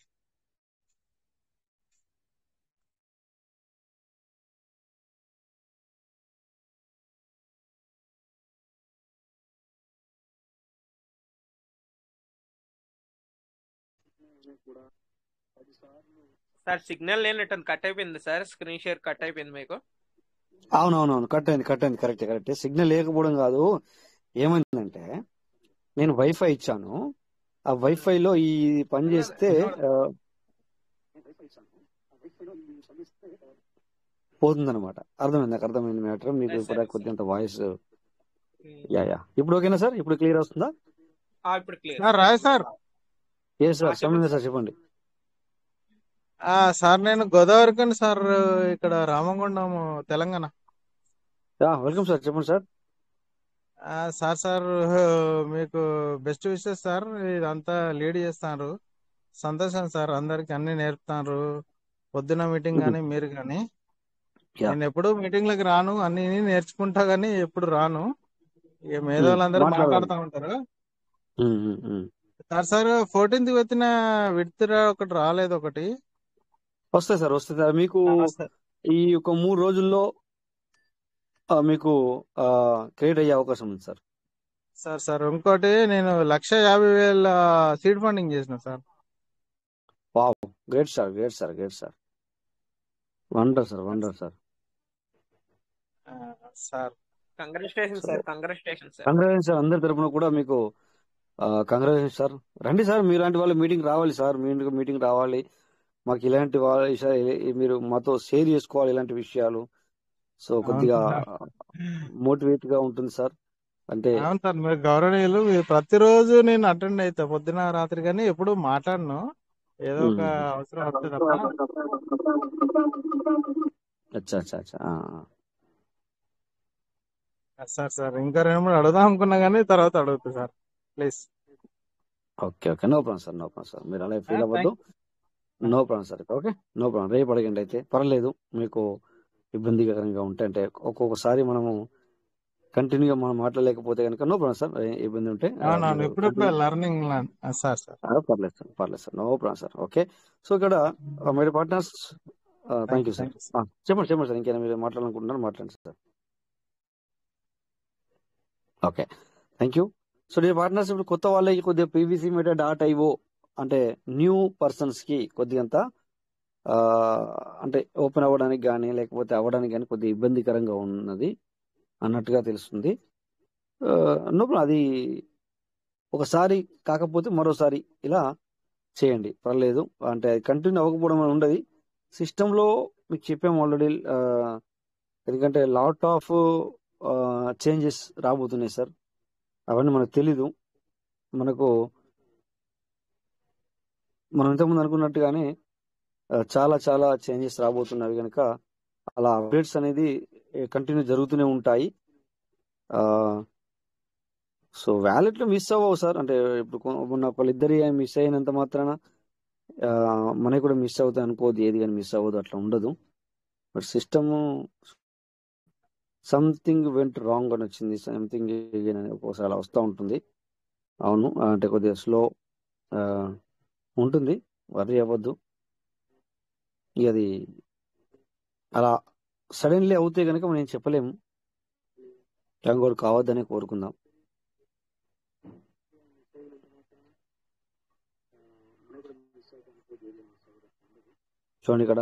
సార్ సిగ్నల్ లేనట్టు కట్ అయిపోయింది సార్, స్క్రీన్ షేర్ కట్ అయిపోయింది మీకు. అవునవునవును, కట్ అయింది కరెక్ట్. సిగ్నల్ లేకపోవడం కాదు, ఏమైందంటే నేను వైఫై ఇచ్చాను, ఆ వైఫైలో ఈ పని చేస్తే పోతుందన్నమాట. అర్థమైంది మ్యాటర్ మీకు. ఇప్పుడు కొద్దిగా వాయిస్ ఇప్పుడు ఓకేనా సార్? ఇప్పుడు క్లియర్ వస్తుందా? ఇప్పుడు క్లియర్. Sir Rai sir. ఏ సార్ సమీందర్ సార్ చెప్పండి. సార్ నేను గోదావరికని సార్, ఇక్కడ రామగుండం తెలంగాణ. వెల్కమ్ సార్, చెప్పండి సార్. సార్ మీకు బెస్ట్ విషెస్ సార్. ఇదంతా లీడ్ చేస్తారు, సంతోషం సార్. అందరికి అన్ని నేర్పుతారు, పొద్దున మీటింగ్ కానీ మీరు కానీ. నేను ఎప్పుడు మీటింగ్లకు రాను, అన్ని నేర్చుకుంటా గానీ ఎప్పుడు రాను. ఇక మేధావులందరూ మాట్లాడుతూ ఉంటారు సార్. 14th వచ్చిన విడ్త్రా ఒకటి రాలేదు, ఒకటి వస్తాయి సార్. మీకు ఈ ఒక 3 రోజుల్లో మీకు క్రియేట్ అయ్యే అవకాశం ఉంది సార్. సార్ ఇంకోటి, నేను 1,50,000 సీడ్ ఫండింగ్ చేసిన sir. Wow, great sir. Wonder sir. Congratulation sir. అందరి తరపున కూడా మీకు కంగ్రాచులేషన్ సార్. రండి సార్, మీలాంటి వాళ్ళు మీటింగ్ రావాలి సార్. మీటింగ్ రావాలి, మాకు ఇలాంటి మీరు మాతో షేర్ చేసుకోవాలి ఇలాంటి విషయాలు. సో కొద్దిగా మోటివేట్ గా ఉంటుంది సార్. అంటే అవును సార్, మీరు గౌరవనీయులు. ప్రతిరోజు నేను అటెండ్ అవుతా, పొద్దున రాత్రి, కానీ ఎప్పుడు మాట్లాడను, ఏదో ఒక అవసరం వస్తే తప్ప. సార్ ఇంకా 2-3 అడుగుదాం అనుకున్నా కానీ తర్వాత అడుగుతా sir, please. Okay, no problem sir. మీరు అలా ఫీల్ అవ్వద్దు. No problem sir. Okay, no problem. రేపు అడగండి, అయితే పర్లేదు. మీకు ఇబ్బందికరంగా ఉంటే, అంటే ఒక్కొక్కసారి మనము కంటిన్యూగా మనం మాట్లాడలేకపోతే కనుక నో ప్రాబ్లం సార్. ఇబ్బంది ఉంటే లర్నింగ్ పర్లేదు sir. No problem sir. Okay, so ఇక్కడ మీరు పార్ట్నర్స్, థ్యాంక్ యూ సార్. చెప్పండి సార్, ఇంకేమైనా మీరు మాట్లాడాలనుకుంటున్నారు, మాట్లాడండి sir. Okay, thank you. So ఈ పార్ట్నర్స్ ఇప్పుడు కొత్త వాళ్ళకి కొద్దిగా pvcmeta.io అంటే న్యూ పర్సన్స్ కి కొద్దిగంత అంటే ఓపెన్ అవ్వడానికి కానీ లేకపోతే అవ్వడానికి కానీ కొద్దిగా ఇబ్బందికరంగా ఉన్నది అన్నట్టుగా తెలుస్తుంది. అది ఒకసారి కాకపోతే మరోసారి ఇలా చేయండి, పర్లేదు. అంటే కంటిన్యూ అవ్వకపోవడం అని ఉండదు. సిస్టంలో మీకు చెప్పాము ఆల్రెడీ, ఎందుకంటే లాట్ ఆఫ్ చేంజెస్ రాబోతున్నాయి సార్. అవన్నీ మనకు తెలీదు. మనం ఇంతకుముందు అనుకున్నట్టుగానే చాలా చాలా చేంజెస్ రాబోతున్నవి కనుక అలా అప్డేట్స్ అనేది కంటిన్యూ జరుగుతూనే ఉంటాయి. సో వ్యాలెట్లు మిస్ అవ్వవు సార్. అంటే ఇప్పుడు మొన్న వాళ్ళిద్దరి మిస్ అయినంత మాత్రాన మనకి కూడా మిస్ అవుతాయి అనుకోదు, ఏది కానీ మిస్ అవ్వదు, అట్లా ఉండదు. But system something went wrong అని వచ్చింది, సంథింగ్ ఒక్కోసారి అలా వస్తూ ఉంటుంది. అవును, అంటే కొద్దిగా స్లో ఉంటుంది, వర్రీ అవ్వద్దు. అది అలా సడన్లీ అవుతే కనుక మనం ఏం చెప్పలేము. కూడా కావద్దని కోరుకుందాం. చూడండి, ఇక్కడ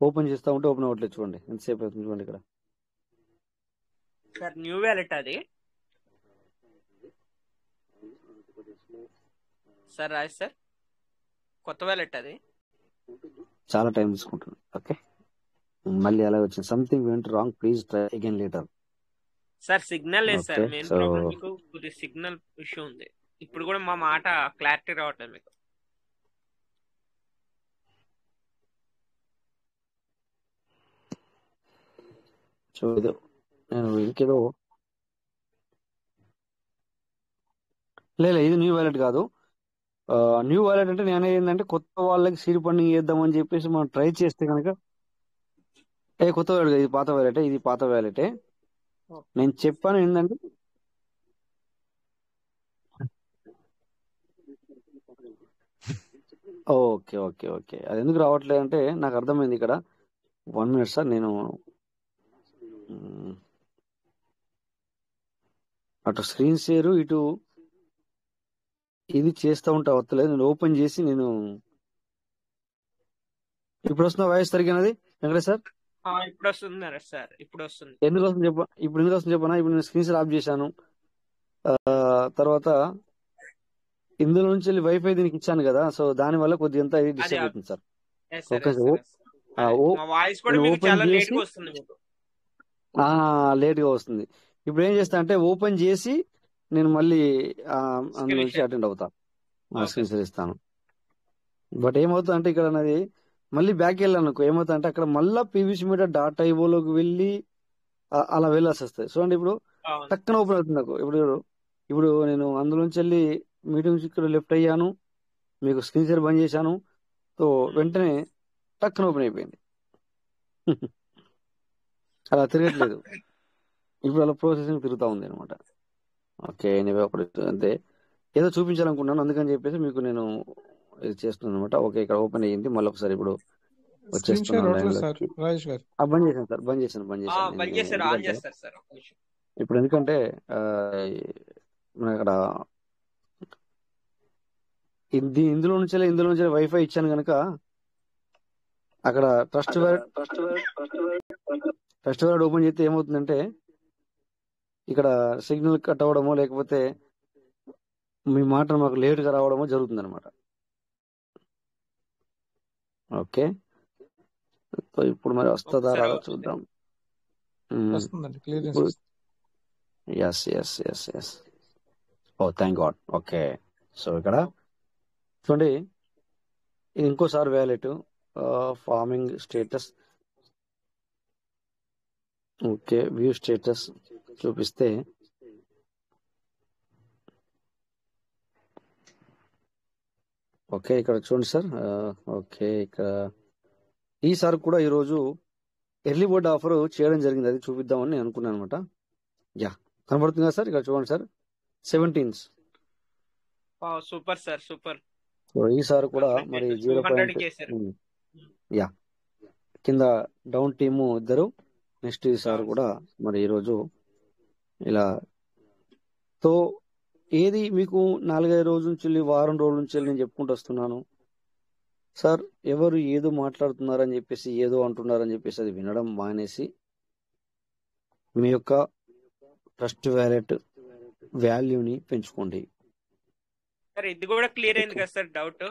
ఓపెన్ చేస్తా ఉంటే ఓపెన్ అవ్వట్లేదు. చూడండి ఎంతసేపు అవుతుంది, చూడండి ఇక్కడ. సార్ న్యూ వ్యాలెట్ అది సార్, రాజ్ సార్, కొత్త వ్యాలెట్ అది చాలా టైం తీసుకుంటుంది. ఓకే, మళ్ళీ అలా వచ్చింది. Something went wrong, please try again later. Sir signal లేదు సార్, మెయిన్ ప్రాబ్లం మీకు కొద్ది సిగ్నల్ ఇష్యూ ఉంది. ఇప్పుడు కూడా మా మాట క్లారిటీ రావట్లేదు మీకు. సో నేను ఇంకేదో లేదు, ఇది న్యూ వ్యాలెట్ కాదు. న్యూ వ్యాలెట్ అంటే నేను ఏంటంటే కొత్త వాళ్ళకి సీడ్ ఫండింగ్ చేద్దామని చెప్పేసి మనం ట్రై చేస్తే కనుక కొత్త వ్యాలెట్, ఇది పాత వ్యాలెటే, ఇది పాత వ్యాలెటే. నేను చెప్పాను ఏంటంటే ఓకే ఓకే ఓకే, అది ఎందుకు రావట్లేదు అంటే నాకు అర్థమైంది ఇక్కడ. 1 minute సార్, నేను అటు స్క్రీన్ షేర్ ఇటు ఇది చేస్తూ ఉంటా వస్తలేదు. నేను ఓపెన్ చేసి నేను ఇప్పుడు వస్తున్న వాయిస్ తరిగినది వెంకటేష్ సార్. ఇప్పుడు వస్తుంది సార్, ఇప్పుడు వస్తుంది. ఎందుకు వస్తుంది ఇప్పుడు ఎందుకు వస్తుంది చెప్పనా? ఇప్పుడు నేను స్క్రీన్ షేర్ ఆఫ్ చేశాను, తర్వాత ఇందులో నుంచి వెళ్ళి వైఫై దీనికి ఇచ్చాను కదా, సో దాని వల్ల కొద్దిగా ఎంత ఇది డిస్టర్బ్ అవుతుంది సార్. ఓకే సార్, వాయిస్ కూడా నేను మీకు ఓపెన్ చాలా లేట్ చేసి గా వస్తుంది మీకు. లేట్ గా వస్తుంది. ఇప్పుడు ఏం చేస్తా అంటే ఓపెన్ చేసి నేను మళ్ళీ అందులో స్క్రీన్ నుంచి షేర్. అటెండ్ అవుతా, ఓకే స్క్రీన్ సార్. షేర్ ఇస్తాను. బట్ ఏమవుతుంది అంటే ఇక్కడ నాది మళ్ళీ బ్యాక్ వెళ్ళాను అనుకో, ఏమవుతుంది అంటే అక్కడ మళ్ళీ pvcmedia.ioలోకి వెళ్ళి అలా వెళ్ళాల్సి వస్తుంది. సో అంటే ఇప్పుడు అవును టక్కన ఓపెన్ అవుతుంది నాకు. ఇప్పుడు నేను అందులోంచి వెళ్ళి మీటింగ్స్ ఇక్కడ లెఫ్ట్ అయ్యాను, మీకు స్క్రీన్ షేర్ బంద్ చేశాను, సో వెంటనే టక్కన ఓపెన్ అయిపోయింది. అలా తిరగట్లేదు, ఇప్పుడు అలా ప్రాసెసింగ్ తిరుగుతూ ఉంది అనమాట. ఓకే, నేను అప్పుడు అంతే ఏదో చూపించాలనుకున్నాను, అందుకని చెప్పేసి మీకు నేను ఇది చేస్తున్నాను అనమాట. ఓకే, ఇక్కడ ఓపెన్ అయ్యింది. మళ్ళీ ఒకసారి ఇప్పుడు స్క్రీన్ షేర్ వచ్చేస్తున్నాను అవ్వట్లేదు సార్ లైన్లోకి. రాజేష్ గారు. బంద్ చేశాను సార్, బంద్ చేశాను బంద్ నేను. చేస్తారు, ఆన్ ఎందుకంటే చేస్తారు సార్. ఒక నిమిషం. ఇప్పుడు ఎందుకంటే మన ఇక్కడ ఇందులో నుంచి వైఫై ఇచ్చాను కనుక అక్కడ ట్రస్ట్ వ్యాలెట్ ఓపెన్ చేస్తే ఏమవుతుందంటే ఇక్కడ సిగ్నల్ కట్ అవ్వడమో లేకపోతే మీ మాట మాకు లేట్ గా రావడమో జరుగుతుంది అనమాట. ఓకే, సో ఇప్పుడు మరి వస్తుందా ఒకసారి రాదా వస్తుంది. చూద్దాం. వస్తుందండి, క్లియరెన్స్ ఇప్పుడు వస్తుంది. Yes oh thank God. Okay, so ఇక్కడ చూడండి, ఇది ఇంకోసారి wallet farming status. Okay, view status చూపిస్తే ఓకే ఇక్కడ చూడండి సార్. ఓకే, ఇక్కడ ఈసారి కూడా ఈరోజు ఎర్లీ బర్డ్ ఆఫర్ చేయడం జరిగింది, అది చూపిద్దామని నేను అనుకున్నాను అనమాట. యా, కనబడుతుంది కదా సార్, ఇక్కడ చూడండి sir, 17. Super sir, super. So ఈసారి కూడా మరి 200 చేశారు. యా, కింద డౌన్ టీము ఇద్దరు. నెక్స్ట్ ఈసారి కూడా మరి ఈరోజు ఇలా. సో ఏది మీకు 4-5 రోజుల నుంచి వారం రోజుల నుంచి నేను చెప్పుకుంటూ వస్తున్నాను సార్, ఎవరు ఏదో మాట్లాడుతున్నారని చెప్పేసి ఏదో అంటున్నారని చెప్పేసి అది వినడం మానేసి మీ యొక్క ట్రస్ట్ వ్యాలెట్ వాల్యూని పెంచుకోండి. సార్ ఇది కూడా క్లియర్ అయింది కదా సార్, డౌట్.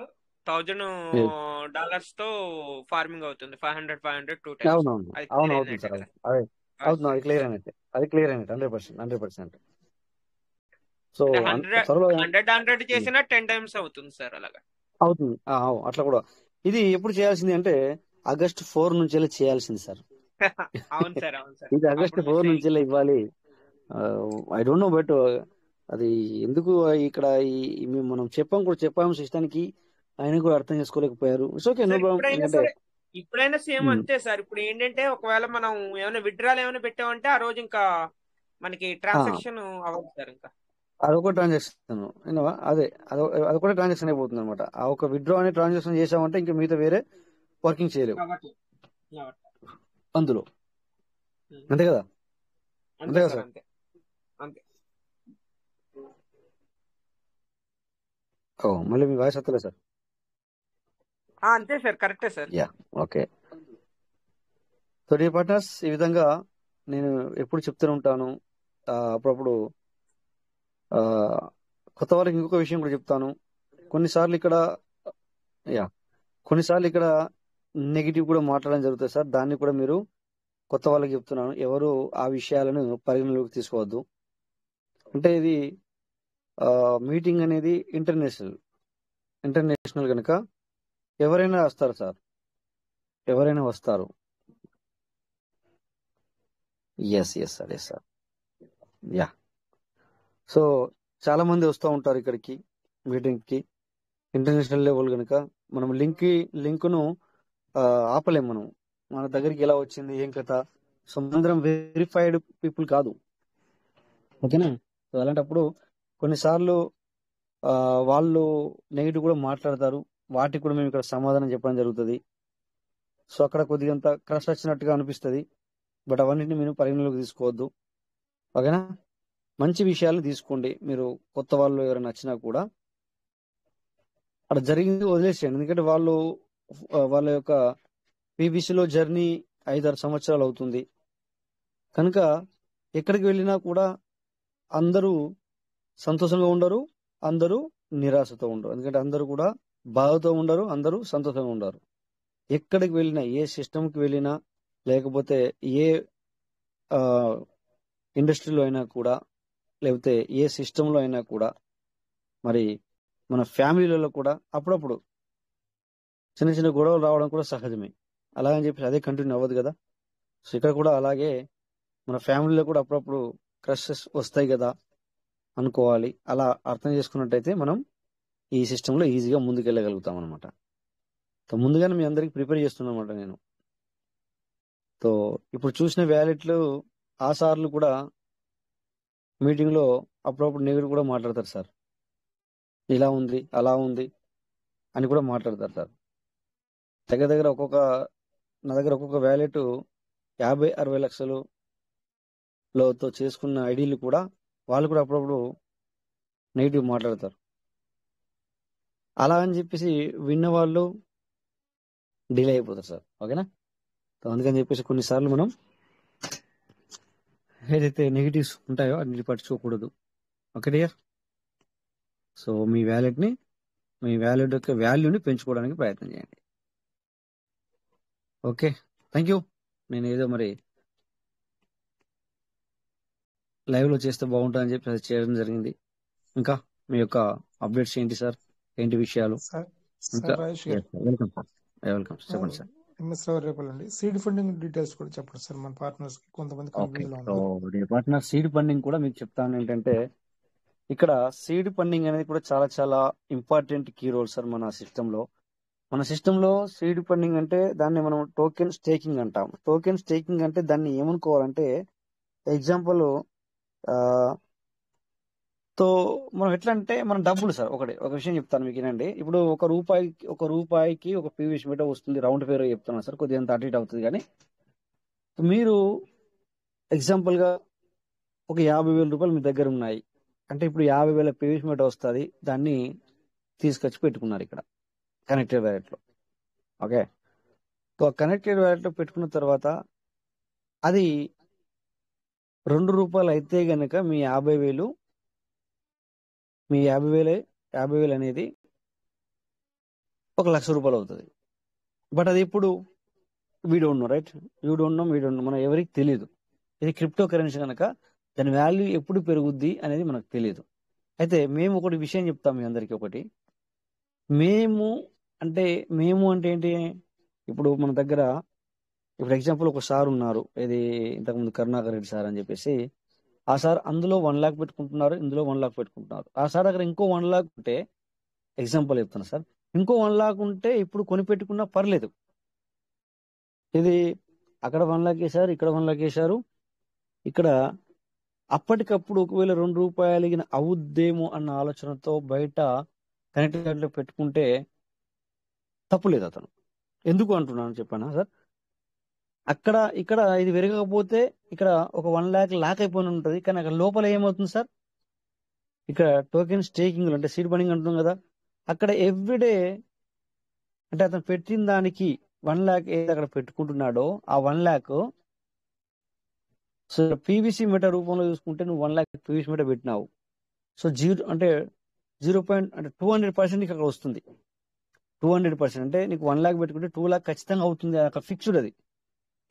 $1,000 తో ఫార్మింగ్ అవుతుంది, 500 2 times. అవునవును అది అవును క్లియర్ అవుతుంది అయినట్టే సార్, కదా. అవుతుంది, అది క్లియర్ అయినట్టే, 100%. సో అంటే త్వరలో 100 చేసినా 10 times అవుతుంది సార్, అలాగా అవుతుంది. అట్లా కూడా ఇది ఎప్పుడు చేయాల్సింది అంటే ఆగస్ట్ 4 నుంచి చేయాల్సింది సార్. అవును సార్, అవును సార్. ఇది ఆగస్ట్ 4 నుంచి ఇవ్వాలి. ఐ డోంట్ నో, బట్ అది ఎందుకు ఇక్కడ మనం చెప్పాము సిస్టానికి, ఆయన కూడా అర్థం చేసుకోలేకపోయారు. It's okay, no problem. ఎందుకంటే ఇప్పుడైనా సేమ్ అంతే సార్. ఇప్పుడు ఏంటంటే ఒకవేళ మనం ఏమైనా విత్డ్రాల్ ఏమైనా పెట్టామంటే ఆ రోజు ఇంకా మనకి ట్రాన్సాక్షన్ అవ్వదు సార్. ఇంకా అదొక ట్రాన్సాక్షన్, అదొకటే ట్రాన్సాక్షన్ అయిపోతుంది అనమాట. ఆ ఒక విత్డ్రా అనే ట్రాన్సాక్షన్ చేసామంటే ఇంకా మిగతా వేరే వర్కింగ్ చేయలేవు అందులో. అంతే కదా సార్? అంతే. మళ్ళీ మీ వాయిస్ వస్తలే సార్. అంతే సార్, కరెక్టే sir. Yeah, okay. So dear partners, ఈ విధంగా నేను ఎప్పుడు చెప్తూనే ఉంటాను. అప్పుడప్పుడు కొత్త వాళ్ళకి ఇంకొక విషయం కూడా చెప్తాను. కొన్నిసార్లు ఇక్కడ నెగిటివ్ కూడా మాట్లాడడం జరుగుతుంది సార్. దాన్ని కూడా మీరు కొత్త వాళ్ళకి చెప్తున్నాను, ఎవరు ఆ విషయాలను పరిగణలోకి తీసుకోవద్దు. అంటే ఇది మీటింగ్ అనేది ఇంటర్నేషనల్ కనుక ఎవరైనా వస్తారు సార్, ఎవరైనా వస్తారు. Sir yeah. సో చాలా మంది వస్తూ ఉంటారు ఇక్కడికి మీటింగ్ కి, ఇంటర్నేషనల్ లెవెల్ కనుక మనం లింక్ను ఆపలేం. మనం మన దగ్గరికి ఎలా వచ్చింది ఏం కథ, సో మనందరం వెరిఫైడ్ పీపుల్ కాదు, ఓకేనా. సో అలాంటప్పుడు కొన్నిసార్లు వాళ్ళు నెగిటివ్ కూడా మాట్లాడతారు, వాటికి కూడా మేము ఇక్కడ సమాధానం చెప్పడం జరుగుతుంది. సో అక్కడ కొద్దిగా క్రష్ వచ్చినట్టుగా అనిపిస్తుంది, బట్ అవన్నిటిని మీరు పరిగణలోకి తీసుకోవద్దు, ఓకేనా. మంచి విషయాలు తీసుకోండి. మీరు కొత్త వాళ్ళు ఎవరైనా వచ్చినా కూడా అక్కడ జరిగింది వదిలేసేయండి, ఎందుకంటే వాళ్ళ యొక్క పీబీసీలో జర్నీ 5-6 సంవత్సరాలు అవుతుంది కనుక ఎక్కడికి వెళ్ళినా కూడా అందరూ సంతోషంగా ఉండరు, అందరూ నిరాశతో ఉండరు, ఎందుకంటే అందరూ కూడా బాధతో ఉండరు, అందరూ సంతోషంగా ఉండరు. ఎక్కడికి వెళ్ళినా, ఏ సిస్టమ్కి వెళ్ళినా, లేకపోతే ఏ ఇండస్ట్రీలో అయినా కూడా, లేకపోతే ఏ సిస్టంలో అయినా కూడా, మరి మన ఫ్యామిలీలలో కూడా అప్పుడప్పుడు చిన్న చిన్న గొడవలు రావడం కూడా సహజమే. అలాగని చెప్పి అదే కంటిన్యూ అవ్వదు కదా. సో ఇక్కడ కూడా అలాగే మన ఫ్యామిలీలో కూడా అప్పుడప్పుడు క్రషెస్ వస్తాయి కదా అనుకోవాలి. అలా అర్థం చేసుకున్నట్టయితే మనం ఈ సిస్టంలో ఈజీగా ముందుకెళ్ళగలుగుతాం అనమాట. సో ముందుగానే మీ అందరికి ప్రిపేర్ చేస్తున్నమాట నేను. సో ఇప్పుడు చూసిన వ్యాలెట్లు ఆ సార్లు కూడా మీటింగ్లో అప్పుడప్పుడు నెగిటివ్ కూడా మాట్లాడతారు సార్, ఇలా ఉంది అలా ఉంది అని కూడా మాట్లాడతారు సార్. దగ్గర నా దగ్గర ఒక్కొక్క వ్యాలెట్ 50-60 లక్షలతో చేసుకున్న ఐడీలు కూడా వాళ్ళు కూడా అప్పుడప్పుడు నెగిటివ్ మాట్లాడతారు. అలా అని చెప్పేసి విన్న వాళ్ళు డిలే అయిపోతారు సార్, ఓకేనా. సో అందుకని చెప్పేసి కొన్నిసార్లు మనం ఏదైతే నెగిటివ్స్ ఉంటాయో అన్ని పట్టించుకోకూడదు, ఓకే డియర్. సో మీ వ్యాలెట్ యొక్క వాల్యూని పెంచుకోవడానికి ప్రయత్నం చేయండి, ఓకే. Thank you. నేను ఏదో మరి లైవ్లో చేస్తే బాగుంటుందని చెప్పి అది చేయడం జరిగింది. ఇంకా మీ యొక్క అప్డేట్స్ ఏంటి సార్, ఏంటి విషయాలు? ఇంకా రాజేష్ గారు, వెల్కమ్ సార్, వెల్కమ్. చెప్పండి సార్. ఎంఎస్ రావు రేపల్లండి. సీడ్ ఫండింగ్ డీటెయిల్స్ కూడా చెప్పండి సార్, మన పార్ట్నర్స్ కి కొంతమంది ఓకే. కన్ఫ్యూజ్ లో సో ఉన్నారు. పార్ట్నర్ సీడ్ ఫండింగ్ కూడా మీకు చెప్తాను. ఏంటంటే ఇక్కడ సీడ్ ఫండింగ్ అనేది కూడా చాలా చాలా ఇంపార్టెంట్ కీ రోల్ సార్ మన సిస్టంలో. సీడ్ ఫండింగ్ అంటే దాన్ని మనం టోకెన్ స్టేకింగ్ అంటాం. టోకెన్ స్టేకింగ్ అంటే దాన్ని ఏమనుకోవాలంటే ఎగ్జాంపుల్ తో మనం ఎట్లా అంటే మన డబ్బులు సార్, ఒక విషయం చెప్తాను మీకు వినండి. ఇప్పుడు ఒక రూపాయికి ఒక పీవీసీ మీటర్ వస్తుంది, రౌండ్ ఫిగర్ చెప్తున్నాను సార్, కొద్దిగా అంత అటు ఇటు అవుతుంది. కానీ మీరు ఎగ్జాంపుల్ గా ఒక 50,000 రూపాయలు మీ దగ్గర ఉన్నాయి అంటే ఇప్పుడు 50,000 పీవీసీ మీటర్ వస్తుంది, దాన్ని తీసుకొచ్చి పెట్టుకున్నారు ఇక్కడ కనెక్టెడ్ వ్యాలెట్ లో, ఓకే. సో కనెక్టెడ్ వ్యాలెట్ లో పెట్టుకున్న తర్వాత అది 2 రూపాయలు అయితే గనక మీ 50,000 అనేది 1,00,000 రూపాయలు అవుతుంది. బట్ అది ఇప్పుడు we don't know, right? You don't know, మనం ఎవరికి తెలియదు. ఇది క్రిప్టో కరెన్సీ కనుక దాని వాల్యూ ఎప్పుడు పెరుగుద్ది అనేది మనకు తెలియదు. అయితే మేము ఒకటి విషయం చెప్తాం మీ అందరికీ. ఒకటి, మేము అంటే ఏంటి, ఇప్పుడు మన దగ్గర ఇప్పుడు ఎగ్జాంపుల్ ఒక సార్ ఉన్నారు, ఇది ఇంతకుముందు కరుణాకర్ రెడ్డి సార్ అని చెప్పేసి, ఆ సార్ అందులో 1 లాక్ పెట్టుకుంటున్నారు, ఇందులో 1 లాక్ పెట్టుకుంటున్నారు. ఆ సార్ దగ్గర ఇంకో 1 లాక్ ఉంటే, ఎగ్జాంపుల్ చెప్తాను సార్, ఇంకో 1 లాక్ ఉంటే ఇప్పుడు కొని పెట్టుకున్నా పర్లేదు. ఇది అక్కడ 1 లాక్ వేశారు, ఇక్కడ 1 లాక్ వేశారు. ఇక్కడ అప్పటికప్పుడు ఒకవేళ 2 రూపాయలు అవుద్దేమో అన్న ఆలోచనతో బయట కనెక్టెడ్ లో పెట్టుకుంటే తప్పులేదు అతను. ఎందుకు అంటున్నాను చెప్పానా సార్? ఇక్కడ ఇది పెరగకపోతే ఇక్కడ ఒక 1 లాక్ లాక్ అయిపోయి ఉంటుంది, కానీ అక్కడ లోపల ఏమవుతుంది సార్, ఇక్కడ టోకెన్ స్టేకింగ్ అంటే సీడ్ ఫండింగ్ అంటున్నాం కదా, అక్కడ ఎవ్రీడే అంటే అతను పెట్టిన దానికి 1 లాక్ ఏది అక్కడ పెట్టుకుంటున్నాడో ఆ 1 లాక్, సో పీవీసీ మీటర్ రూపంలో చూసుకుంటే నువ్వు 1 లాక్ పీవీసీ మీటర్ పెట్టినావు, సో 200% నీకు అక్కడ వస్తుంది. 200% అంటే నీకు 1 లాక్ పెట్టుకుంటే 2 లాక్ ఖచ్చితంగా అవుతుంది, అక్కడ ఫిక్స్డ్. అది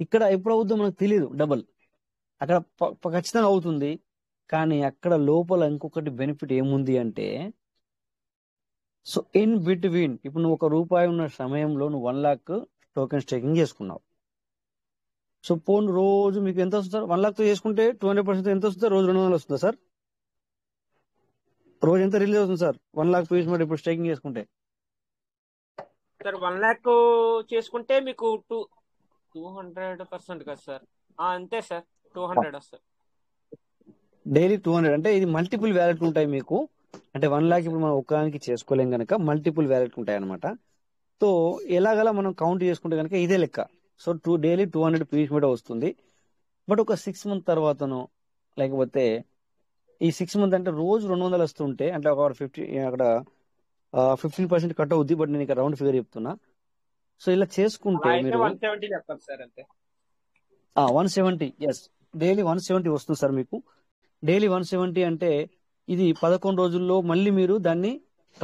ఇక్కడ ఎప్పుడు అవుతుందో మనకు తెలియదు, డబల్ అక్కడ ఖచ్చితంగా అవుతుంది. కానీ అక్కడ లోపల ఇంకొకటి బెనిఫిట్ ఏముంది అంటే, సో ఇన్ బిట్వీన్ ఇప్పుడు నువ్వు 1 రూపాయి ఉన్న సమయంలో నువ్వు 1 లాక్ టోకెన్ స్టేకింగ్ చేసుకున్నావు. సో పోను రోజు మీకు ఎంత వస్తుంది సార్? 1 లాక్ తో చేసుకుంటే 200% ఎంత వస్తుంది? రోజు 200 వస్తుందా సార్? రోజు ఎంత రిలీజ్ అవుతుంది సార్ 1 లాక్ పీవీసీ మీటర్ ఇప్పుడు స్టేకింగ్ చేసుకుంటే? సార్ 1 లాక్ చేసుకుంటే మీకు 200% కదా సార్? అంతే సార్, 200 వస్తుంది డైలీ 200 అంటే ఇది మల్టిపుల్ వ్యాలెట్ ఉంటాయి మీకు. అంటే 1 లాక్ ఇప్పుడు మనం ఒక్కదానికి చేసుకోలేం కనుక మల్టిపుల్ వ్యాలెట్ ఉంటాయి అనమాట. సో ఎలాగలా మనం కౌంట్ చేసుకుంటే కనుక ఇదే లెక్క. సో డైలీ 200 పీవీసీ మీటర్ వస్తుంది. బట్ ఒక 6 మంత్ తర్వాతనో లేకపోతే ఈ 6 మంత్ అంటే రోజు 200 వస్తుంటే అంటే ఒక 50 అక్కడ 15% కట్ అవుద్ది. బట్ నేను ఇక్కడ రౌండ్ ఫిగర్ చెప్తున్నా. సో ఇలా చేసుకుంటే అయితే మీరు 170 చెప్పాలి సార్ అంతే. 170 ఎస్ డైలీ 170 వస్తుంది సార్ మీకు. డైలీ 170 అంటే ఇది 11 రోజుల్లో మళ్ళీ మీరు దాన్ని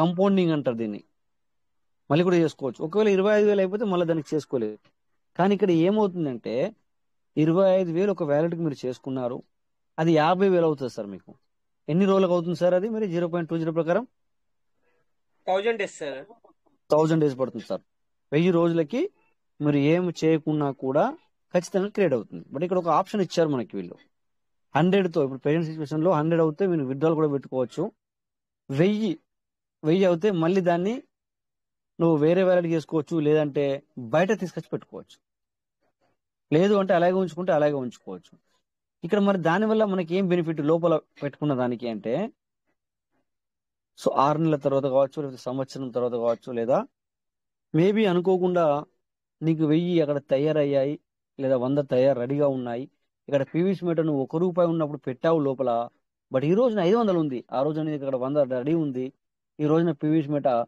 కంపౌండింగ్ అంటారు దీన్ని. మళ్ళీ కూడా చేసుకోవచ్చు. ఒకవేళ 25,000 అయిపోతే మళ్ళీ దానికి చేసుకోలేదు. కానీ ఇక్కడ ఏమవుతుందంటే 25,000 ఒక వ్యాలెట్కి మీరు చేసుకున్నారు, అది 50,000 అవుతుంది సార్ మీకు. ఎన్ని రోజులకు అవుతుంది సార్ అది? మరి 0.20 ప్రకారం 1000 డేస్ సార్. 1000 డేస్ పడుతుంది సార్. 1000 రోజులకి మీరు ఏం చేయకున్నా కూడా ఖచ్చితంగా క్రియేట్ అవుతుంది. బట్ ఇక్కడ ఒక ఆప్షన్ ఇచ్చారు మనకి వీళ్ళు 100తో. ఇప్పుడు ప్రెజెంట్ సిచ్యువేషన్ లో 100 అవుతే మీరు విత్డ్రాల్ కూడా పెట్టుకోవచ్చు. 1000 అవుతే మళ్ళీ దాన్ని నువ్వు వేరే వ్యాలెట్ చేసుకోవచ్చు, లేదంటే బయట తీసుకొచ్చి పెట్టుకోవచ్చు. లేదు అంటే అలాగే ఉంచుకుంటే అలాగే ఉంచుకోవచ్చు. ఇక్కడ మరి దానివల్ల మనకి ఏం బెనిఫిట్ లోపల పెట్టుకున్న దానికి అంటే, సో 6 నెలల తర్వాత కావచ్చు, లేదా సంవత్సరం తర్వాత కావచ్చు, లేదా మేబీ అనుకోకుండా నీకు 1000 అక్కడ తయారయ్యాయి, లేదా 100 రెడీగా ఉన్నాయి. ఇక్కడ పీవీసీ మీటర్ నువ్వు ₹1 ఉన్నప్పుడు పెట్టావు లోపల. బట్ ఈ రోజున 500 ఉంది, ఆ రోజు అనేది ఇక్కడ 100 రెడీ ఉంది. ఈ రోజున పీవీసీ మీటర్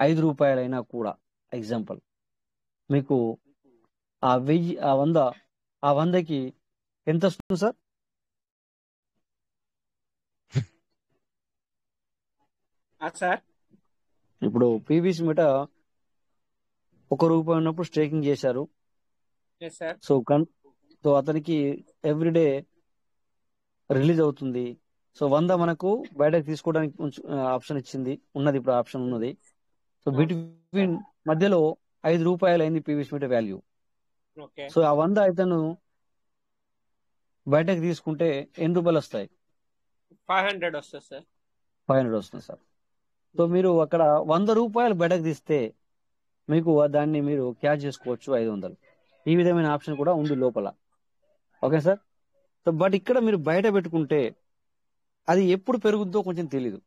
₹5 అయినా కూడా ఎగ్జాంపుల్ మీకు ఆ 1000 ఆ 100కి ఎంత వస్తుంది సార్? సార్ ఇప్పుడు పీవీసీ మీటర్ ₹1 ఉన్నప్పుడు స్టేకింగ్ చేశారు. సార్ సో అతనికి ఎవ్రీడే రిలీజ్ అవుతుంది. సో 100 మనకు బయటకు తీసుకోవడానికి ఆప్షన్ ఇచ్చింది ఉన్నది, ఇప్పుడు ఆప్షన్ ఉన్నది. సో బిట్వీన్ మధ్యలో ₹5 అయింది పీవీసీ మీటర్ వాల్యూ. సో ఆ 100 ఇతను బయటకు తీసుకుంటే ఎన్ని రూపాయలు వస్తాయి? 500 వస్తుంది సార్. 500 వస్తుంది సార్. సో మీరు అక్కడ ₹100 బయటకు తీస్తే మీకు దాన్ని మీరు క్యాష్ చేసుకోవచ్చు 500. ఈ విధమైన ఆప్షన్ కూడా ఉంది లోపల. Okay sir. సో బట్ ఇక్కడ మీరు బయట పెట్టుకుంటే అది ఎప్పుడు పెరుగుద్దో కొంచెం తెలీదు.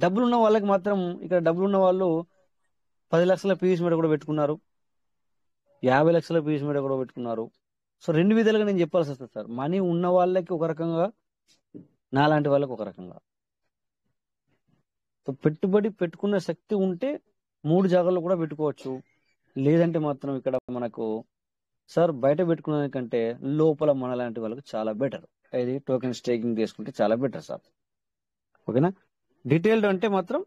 డబ్బులున్న వాళ్ళకి మాత్రం, ఇక్కడ డబ్బులున్న వాళ్ళు 10 లక్షల పీవీసీ మీటర్ కూడా పెట్టుకున్నారు, 50 లక్షల పీవీసీ మీటర్ కూడా పెట్టుకున్నారు. సో 2 విధాలుగా నేను చెప్పాల్సి వస్తుంది సార్. మనీ ఉన్న వాళ్ళకి ఒక రకంగా, నాలాంటి వాళ్ళకి ఒక రకంగా. సో పెట్టుబడి పెట్టుకున్న శక్తి ఉంటే 3 జాగాల్లో కూడా పెట్టుకోవచ్చు. లేదంటే మాత్రం ఇక్కడ మనకు సార్ బయట పెట్టుకునే కంటే లోపల మనలాంటి వాళ్ళకి చాలా బెటర్. ఇది టోకెన్ స్టేకింగ్ చేసుకుంటే చాలా బెటర్ సార్. ఓకేనా? డీటెయిల్డ్ అంటే మాత్రం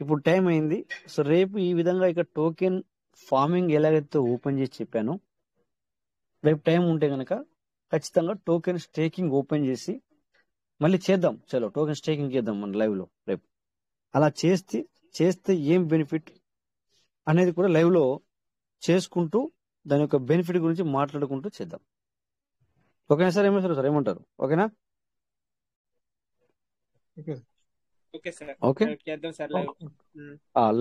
ఇప్పుడు టైం అయింది. సో రేపు ఈ విధంగా ఇక్కడ టోకెన్ ఫార్మింగ్ ఎలాగైతే ఓపెన్ చేసి చెప్పాను, రేపు టైం ఉంటే కనుక ఖచ్చితంగా టోకెన్ స్టేకింగ్ ఓపెన్ చేసి మళ్ళీ చేద్దాం. చలో టోకెన్ స్టేకింగ్ చేద్దాం మన లైవ్ లో రేపు. అలా చేస్తే ఏం బెనిఫిట్ అనేది కూడా లైవ్ లో చేసుకుంటూ దాని యొక్క బెనిఫిట్ గురించి మాట్లాడుకుంటూ చేద్దాం. ఓకేనా సార్? ఏమంటారు సార్? ఏమంటారు? ఓకేనా? Okay sir. ఓకే, చేద్దాం సార్ లైవ్.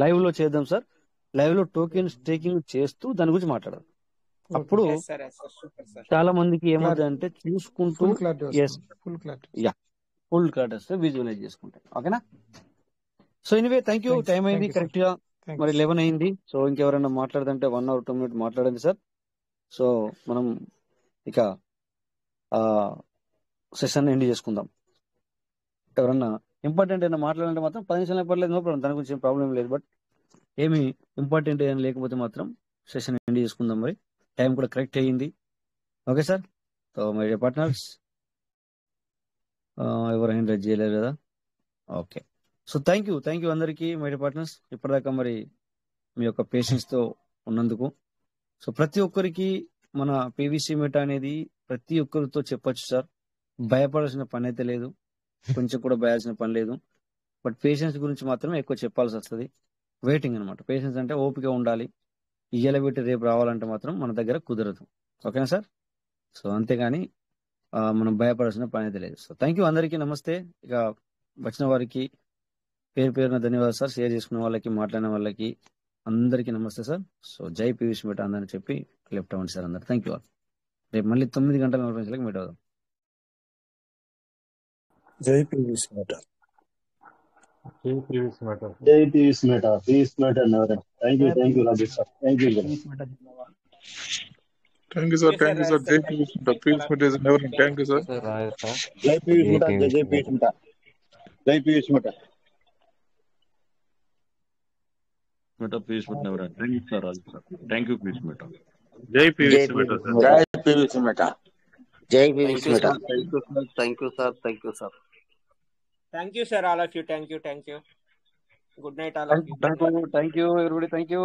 లైవ్ లో చేద్దాం సార్. లైవ్ లో టోకెన్ స్టేకింగ్ చేస్తూ దాని గురించి మాట్లాడాలి. అప్పుడు చాలా మందికి ఏమవుతుంది అంటే చూసుకుంటూ ఫుల్ క్లారిటీ వస్తే విజువలైజ్ చేసుకుంటాం. ఓకేనా? So anyway thank you. Time అయింది కరెక్ట్ గా, మరి 11 అయింది. సో ఇంకెవరైనా మాట్లాడదంటే 1 or 2 minutes మాట్లాడండి సార్. సో మనం ఇక సెషన్ ఎండ్ చేసుకుందాం. ఎవరన్నా ఇంపార్టెంట్ అయినా మాట్లాడాలంటే మాత్రం 10 నిమిషాలు పర్లేదు, నో ప్రాబ్లం, దాని గురించి ప్రాబ్లం లేదు. బట్ ఏమి ఇంపార్టెంట్ ఏం లేకపోతే మాత్రం సెషన్ ఎండ్ చేసుకుందాం. మరి టైం కూడా కరెక్ట్ అయ్యింది. Okay sir. So my dear partners, ఎవరైనా రద్దు చేయలేరు కదా? ఓకే. సో థ్యాంక్ యూ అందరికీ మై డియర్ పార్ట్నర్స్, ఇప్పటిదాకా మరి మీ యొక్క పేషెన్స్ తో ఉన్నందుకు. సో ప్రతి ఒక్కరికి మన పీవీసీ మీటర్ అనేది ప్రతి ఒక్కరితో చెప్పొచ్చు సార్. భయపడాల్సిన పని అయితే లేదు, కొంచెం కూడా భయాల్సిన పని లేదు. బట్ పేషెన్స్ గురించి మాత్రమే ఎక్కువ చెప్పాల్సి వస్తుంది. వెయిటింగ్ అనమాట. పేషెన్స్ అంటే ఓపిక ఉండాలి. ఇయ్యాల పెట్టి రేపు రావాలంటే మాత్రం మన దగ్గర కుదరదు. ఓకేనా సార్? సో అంతేగాని మనం భయపడాల్సిన పని అయితే లేదు. సో థ్యాంక్ యూ అందరికీ, నమస్తే. ఇక వచ్చిన వారికి పేరు పేరున ధన్యవాదాలు సార్. షేర్ చేసుకున్న వాళ్ళకి, మాట్లాడిన వాళ్ళకి అందరికీ నమస్తే సార్. సో జై పీవీసీ మీట్ అందరని చెప్పి లెఫ్ట్ అవ్వండి సార్ అందరు. Thank you all. రేపు మళ్ళీ 9:40 మీట్ అవుదాం. జై పీవీసీ మేట. జై పీవీసీ మేట. జై పీవీసీ మేట. పీవీసీ మేట అన్నారు. Thank you Rajesh sir. Thank you. Thank you, sir. Thank you, sir. Jai Piyush Mehta. Piyush Mehta is never. Thank you, sir. జై పీవీసీ మేట. జై పీవీసీ మేట. జై PVC మేట. Meta Piyush Mehta never. Thank you, sir. Thank you, Piyush Mehta. Jai Piyush Mehta, sir. జై పీవీసీ మేట. జై పీవీసీ మేట. Thank you sir. Thank you sir. Thank you sir, all of you. Thank you. Good night all of you. Thank you everybody. Thank you.